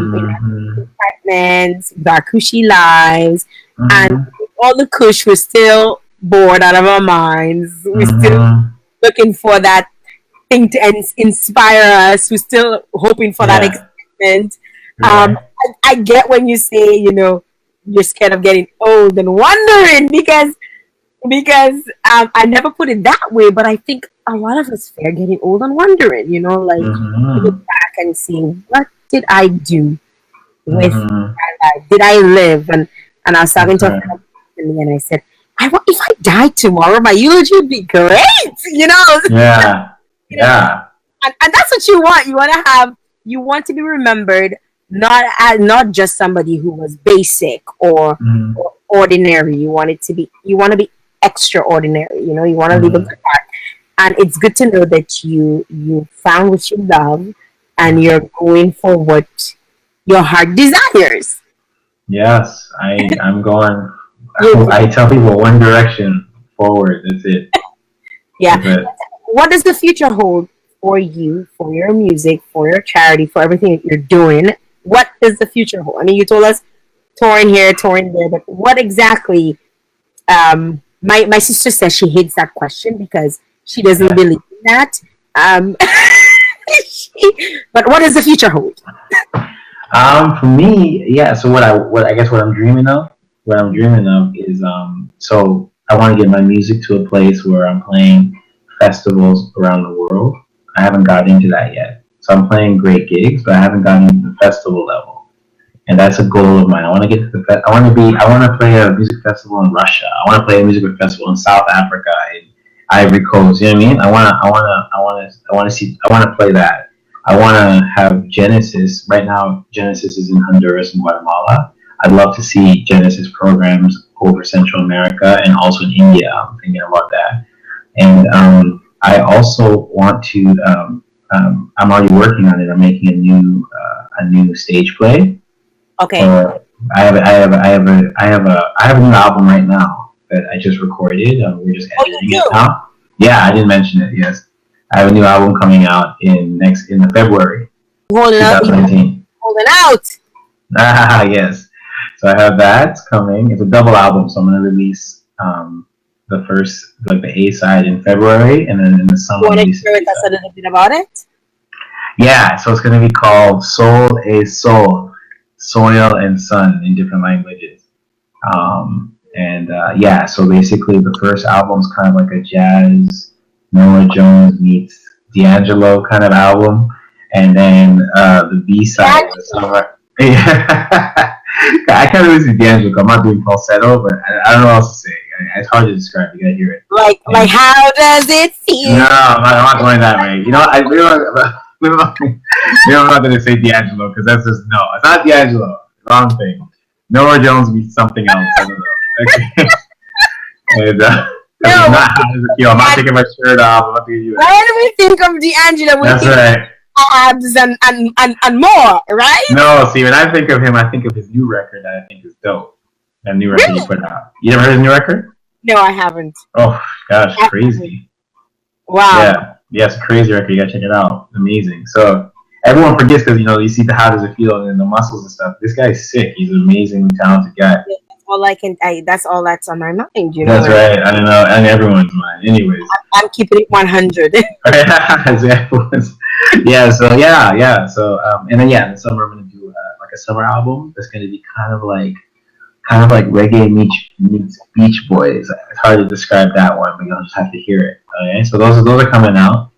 apartments, with our cushy lives, and all the cush, we're still bored out of our minds. We're still looking for that thing to inspire us. We're still hoping for that excitement. I get when you say, you know, you're scared of getting old and wondering, because I never put it that way, but I think a lot of us fear getting old and wondering, you know, like look back and see, what did I do with my life? Did I live? And I was talking to a friend and I said, if I died tomorrow, my eulogy would be great, you know? Yeah. And that's what you want. You want to have you want to be remembered not just somebody who was basic Mm. or ordinary. You want to be extraordinary. You want to leave a Mm. good mark. And it's good to know that you found what you love and you're going for what your heart desires. Yes, I'm going. You, I tell people one direction forward. That's it. yeah. That's it. What does the future hold for you, for your music, for your charity, for everything that you're doing? What does the future hold? I mean, you told us touring here, touring there, but what exactly? My sister says she hates that question because she doesn't Yeah. believe in that. Um, but what does the future hold? For me, yeah. So what I guess what I'm dreaming of is so I want to get my music to a place where I'm playing festivals around the world. I haven't gotten into that yet. So I'm playing great gigs, but I haven't gotten into the festival level. And that's a goal of mine. I want to get to the I want to play a music festival in Russia. I want to play a music festival in South Africa, in Ivory Coast. You know what I mean? I want to play that. I want to have Genesis. Right now, Genesis is in Honduras and Guatemala. I'd love to see Genesis programs over Central America and also in India. I'm thinking about that. And I also want to. I'm already working on it. I'm making a new stage play. Okay. I have a new album right now that I just recorded. We're just Oh, you editing it do. now. Yeah, I didn't mention it. Yes, I have a new album coming out in the February Holding out. You 2019. holding out. Ah, yes. So I have that coming. It's a double album, so I'm gonna release the first like the A side in February, and then in the You summer want to release the share B with us a side. little bit about it? Yeah, so it's gonna be called Soul a Soul, Soil and Sun in different languages. And yeah, so basically the first album's kind of like a jazz Noah Jones meets D'Angelo kind of album, and then the B side is Yeah, summer. Yeah. I can't really see D'Angelo. I'm not doing falsetto, but I don't know what else to say. It's hard to describe. You gotta hear it. like And how does it no, feel? I'm not going that way. You know, I'm not going to say D'Angelo because that's just no. It's not D'Angelo. Wrong thing. Noah Jones means something else. I don't know. Okay. And, because it's No, not how does it feel. I'm not taking my shirt off. I'm not going to do that. when we think of D'Angelo, we That's think right. abs and more, right? No, see, when I think of him, I think of his new record that I think is dope. That new record he Really? put out. You ever heard his new record? No, I haven't. Oh gosh, I haven't. crazy. Wow. Yeah, yeah, it's a crazy record. You gotta check it out. Amazing. So everyone forgets because you see the how does it feel and the muscles and stuff. This guy's sick. He's an amazingly talented guy. That's all I can. That's all that's on my mind. That's right. I don't know, and everyone's mind. Anyways, I'm keeping it 100. yeah. So yeah. So and then yeah, in the summer I'm gonna do like a summer album that's gonna be kind of like reggae meets Beach Boys. It's hard to describe that one, but you'll just have to hear it. Okay, so those are coming out.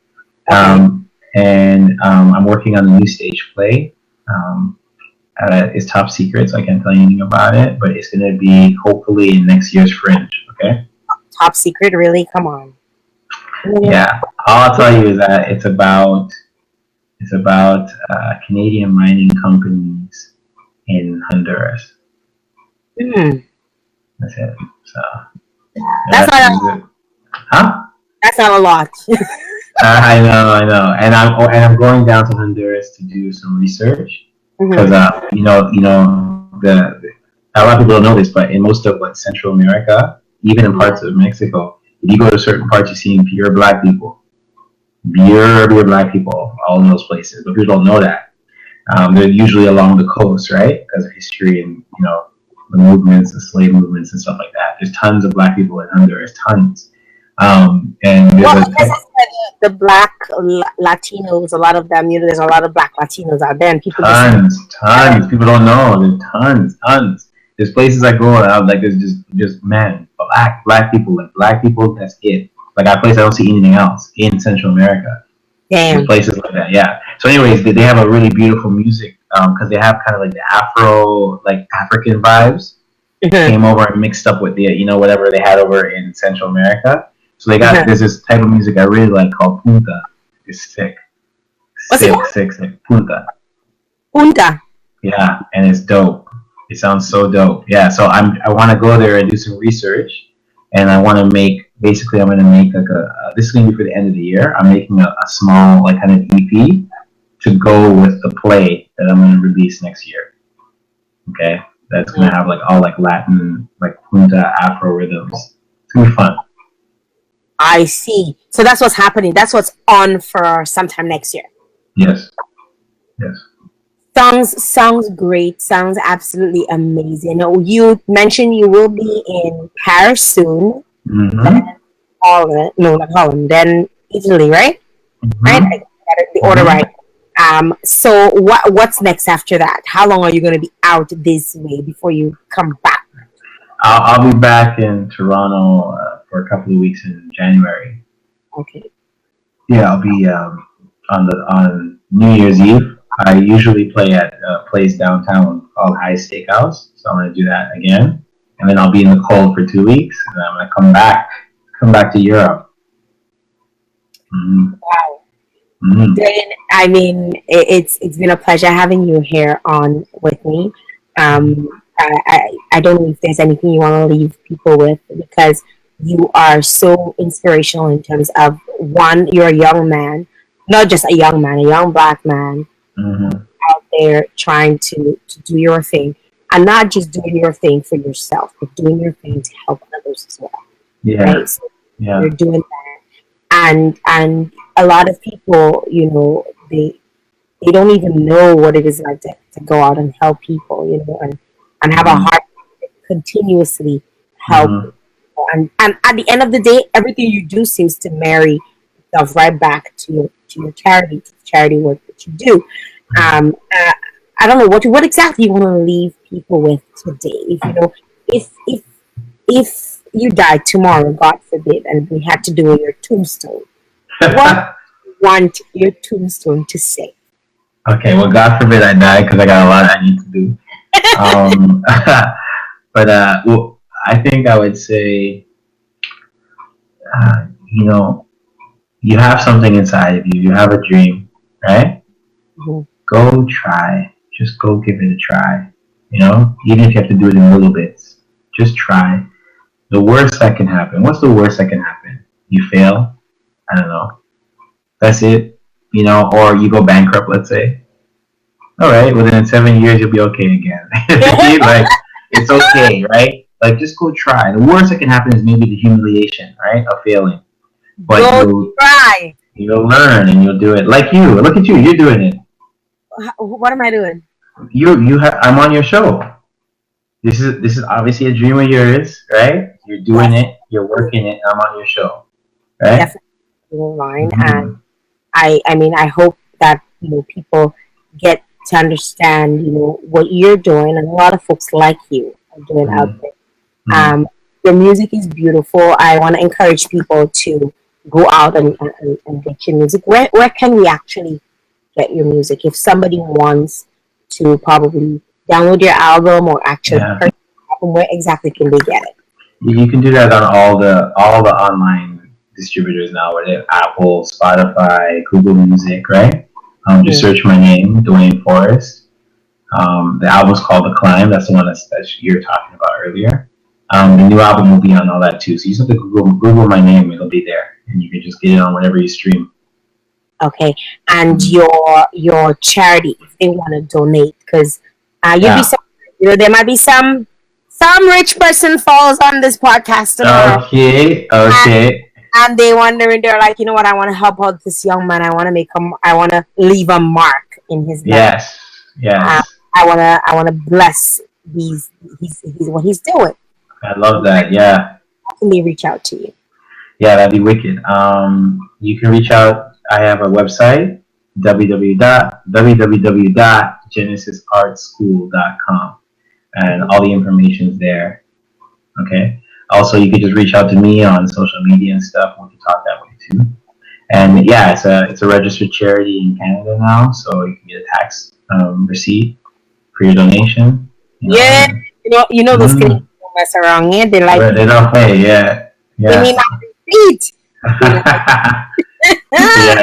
Okay. And I'm working on a new stage play. Um, it's top secret, so I can't tell you anything about it. But it's going to be hopefully in next year's Fringe. Okay. Top secret, really? Come on. Yeah. All I'll tell you is that it's about Canadian mining companies in Honduras. Hmm. That's it. So That's yeah, not. huh? That's not a lot. I know, and I'm going down to Honduras to do some research because Hmm. the a lot of people don't know this, but in most of like Central America, even in Yeah. parts of Mexico, if you go to certain parts, you see pure black people, pure black people, all in those places. But people don't know that. They're usually along the coast, right? Because of history and the movements, the slave movements and stuff like that. There's tons of black people in Honduras, tons. And there's Well, I a guess it's the black Latinos, a lot of them, there's a lot of black Latinos out there, and people just think, tons. People don't know. There's tons. There's places I go and I'm like, there's just men, black people, like black people. That's it. Like a place I don't see anything else in Central America. There's damn. places like that. Yeah. So, anyways, they have a really beautiful music because they have kind of like the Afro, like African vibes Mhm. came over and mixed up with the whatever they had over in Central America. So Mhm. there's this type of music I really like called punta. It's sick, What's it sick, called? sick, sick. Punta. Punta. Yeah, and it's dope. It sounds so dope. Yeah, so I want to go there and do some research, and I want to make basically I'm going to make like this is going to be for the end of the year. I'm making a small like kind of EP to go with the play that I'm going to release next year. Okay, that's going to have like all like Latin like punta Afro rhythms. It's going to be fun. I see. So that's what's happening. That's what's on for sometime next year. Yes. Yes. Sounds great. Sounds absolutely amazing. Oh, you mentioned you will be in Paris soon. Mm-hmm. Then Holland, no, not Holland. Then Italy, right? Mm-hmm. Right. I got the order right. So what's next after that? How long are you going to be out this way before you come back? I'll be back in Toronto for a couple of weeks in January. Okay. Yeah, I'll be on New Year's Eve. I usually play at a place downtown called High Steakhouse, so I'm gonna do that again, and then I'll be in the cold for 2 weeks, and then I'm gonna come back to Europe. Mm. Wow. Mm. I mean, it's been a pleasure having you here on with me. I don't know if there's anything you want to leave people with, because you are so inspirational in terms of, one, you're a young man, not just a young man, a young black man Mm-hmm. out there trying to do your thing, and not just doing your thing for yourself, but doing your thing to help others as well. Yeah, Right? So yeah, you're doing that, and a lot of people, they don't even know what it is like to go out and help people, and have a mm-hmm. heart to continuously help Mm-hmm. people. And at the end of the day, everything you do seems to marry itself right back to your charity, to the charity work that you do. I don't know what exactly you want to leave people with today. If you died tomorrow, God forbid, and we had to do your tombstone, what do you want your tombstone to say? Okay, well, God forbid I die because I got a lot I need to do. Um, but well, I think I would say, you know, you have something inside of you. You have a dream, right? Mm-hmm. Go try. Just go give it a try. Even if you have to do it in little bits, just try. The worst that can happen. What's the worst that can happen? You fail. I don't know. That's it. Or you go bankrupt. Let's say. All right. Within 7 years, you'll be okay again. Like, it's okay, right? Like, just go try. The worst that can happen is maybe the humiliation, right, of failing. But Go try. you'll learn and you'll do it. Like you. Look at you. You're doing it. What am I doing? I'm on your show. This is obviously a dream of yours, right? You're doing it. You're working it. I'm on your show, right? Definitely line. Mm-hmm. And I mean, I hope that people get to understand what you're doing, and a lot of folks like you are doing Mm-hmm. out there. Your music is beautiful. I want to encourage people to go out and get your music. Where can we actually get your music if somebody wants to probably download your album or actually purchase your album? Where exactly can they get it? You can do that on all the online distributors now, where they have Apple, Spotify, Google Music, right? Just search my name, Duane Forrest. The album's called The Climb. That's the one that you were talking about earlier. The new album will be on all that too. So you just have to Google my name. It'll be there, and you can just get it on whenever you stream. Okay, and your charity, if they want to donate, because you'd be surprised. There might be some rich person falls on this podcast tomorrow. Okay. And they're like, you know what? I want to help out this young man. I want to leave a mark in his life. Yes. I want to bless he's what he's doing. I love that. Yeah. How can they reach out to you? Yeah, that'd be wicked. You can reach out. I have a website, www.genesisartschool.com, and all the information is there. Okay. Also, you could just reach out to me on social media and stuff. We can talk that way too. And yeah, it's a registered charity in Canada now, so you can get a tax receipt for your donation. Yeah, those Canadians don't mess around. Yeah, they like. They don't pay. Yeah. They may not repeat. Yeah,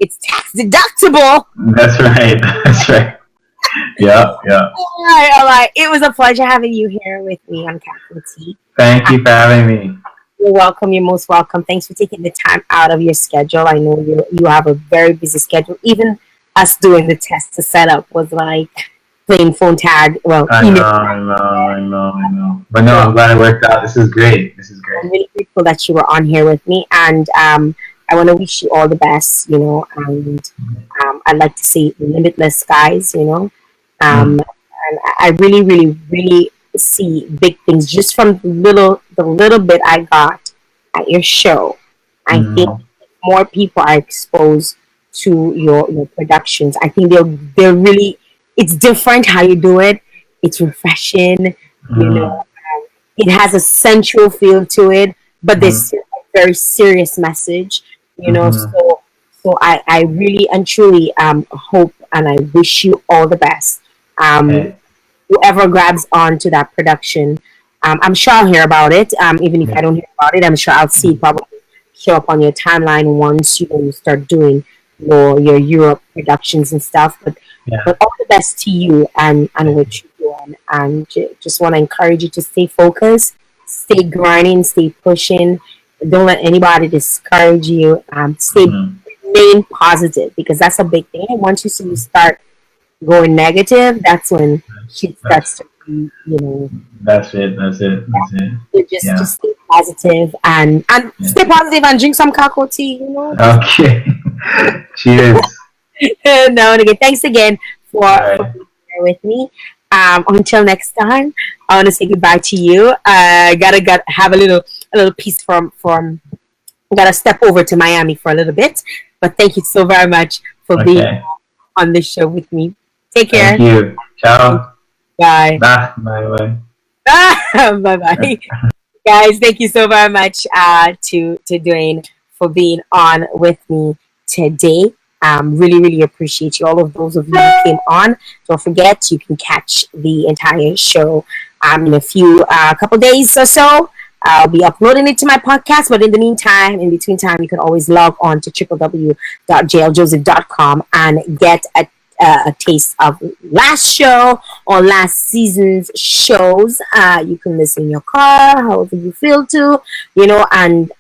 it's tax deductible. That's right. That's right. Yeah, yeah. All right, all right. It was a pleasure having you here with me on Capital T. Thank you for having me. You're welcome. You're most welcome. Thanks for taking the time out of your schedule. I know you have a very busy schedule. Even us doing the test to set up was like playing phone tag. Well, I know, email. I know, I know, I know. But no, So I'm glad it worked out. This is great. This is I'm great. really grateful that you were on here with me, and I want to wish you all the best. And I'd like to say limitless skies. Mm, And I really, really, really see big things just from the little bit I got at your show. I think mm, more people are exposed to your productions. I think they're really, it's different how you do it. It's refreshing. You mm, know, it has a sensual feel to it, but there's mm, still a very serious message. mm. So I really and truly hope and I wish you all the best. Um, Okay. Whoever grabs on to that production, I'm sure I'll hear about it. Even if I Yeah. don't hear about it, I'm sure I'll see it probably show up on your timeline once you start doing your Europe productions and stuff. But Yeah. all the best to you and Thank what you. you're doing. And just want to encourage you to stay focused, stay grinding, stay pushing. Don't let anybody discourage you. Stay Mm. remain positive because that's a big thing. And once you see you start going negative, that's when shit starts That's to be. that's it. That's it. Yeah. That's it. So just Yeah. just stay positive and Yeah. stay positive and drink some Cacoa tea. Just Okay. Cheers. no, and again, thanks again for Right. being here with me. Until next time, I want to say goodbye to you. Gotta have a little piece from. Gotta step over to Miami for a little bit, but thank you so very much for being Okay. on this show with me. Take Thank care. you. Ciao. Bye. Bye. Bye. Bye. Bye bye. Guys, thank you so very much to Duane for being on with me today. Really, really appreciate you. All of those of you who came on. Don't forget, you can catch the entire show in a few couple days or so. I'll be uploading it to my podcast, but in the meantime, in between time, you can always log on to www.jailjoseph.com and get a taste of last show or last season's shows. You can listen in your car, however you feel to, and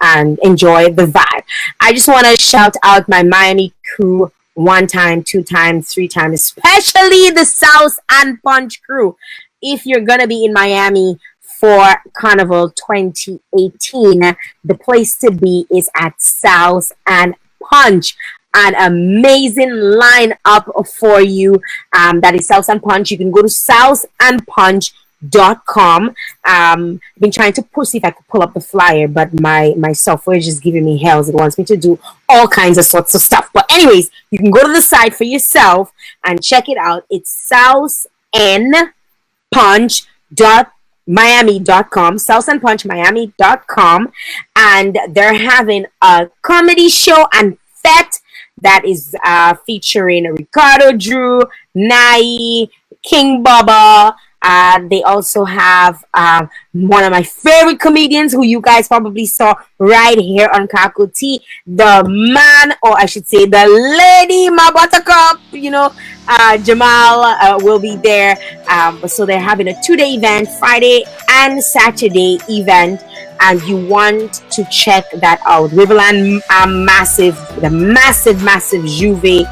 enjoy the vibe. I just want to shout out my Miami crew one time, two times, three times, especially the South and Punch crew. If you're gonna be in Miami for Carnival 2018, the place to be is at South and Punch. An amazing lineup for you. That is South and Punch. You can go to southandpunch.com. I've been trying to see if I could pull up the flyer, but my software is just giving me hells. It wants me to do all kinds of sorts of stuff. But anyways, you can go to the site for yourself and check it out. It's southandpunch.miami.com, southandpunchmiami.com, and they're having a comedy show and fete that is featuring Ricardo Drew, Nai, King Baba. They also have one of my favorite comedians who you guys probably saw right here on Cacoa T, the man, or I should say the lady, my buttercup, Jamal will be there. So they're having a 2-day event, Friday and Saturday event, and you want to check that out. Riverland Massive, the massive Juve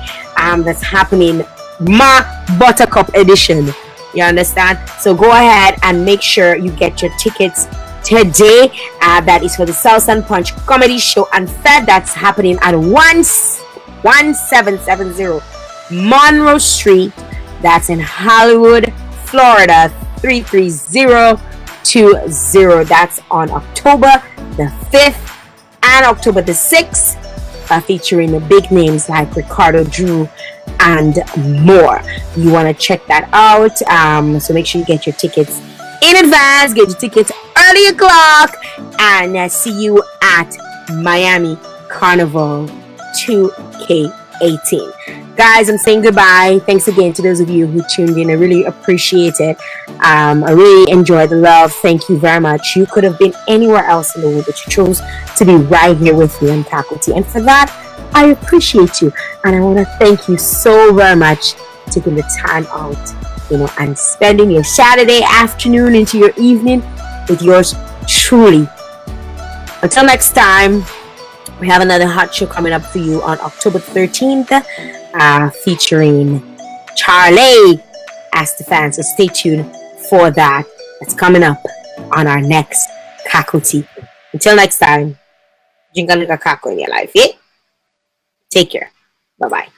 that's happening, my Buttercup edition. You understand? So go ahead and make sure you get your tickets today. That is for the South and Punch Comedy Show and Fed that's happening at 1770 Monroe Street. That's in Hollywood, Florida 33020. That's on October the 5th and October the 6th, featuring the big names like Ricardo Drew and more. You want to check that out. So make sure you get your tickets in advance, get your tickets early o'clock, and see you at Miami Carnival 2K18. Guys, I'm saying goodbye. Thanks again to those of you who tuned in. I really appreciate it. I really enjoy the love. Thank you very much. You could have been anywhere else in the world, but you chose to be right here with me on Cacoa. And for that, I appreciate you. And I want to thank you so very much for taking the time out, and spending your Saturday afternoon into your evening with yours truly. Until next time, we have another hot show coming up for you on October 13th, featuring Charlie as the fan. So stay tuned for that. That's coming up on our next Cacoa. Until next time, drink a little Cacoa in your life, yeah? Take care. Bye-bye.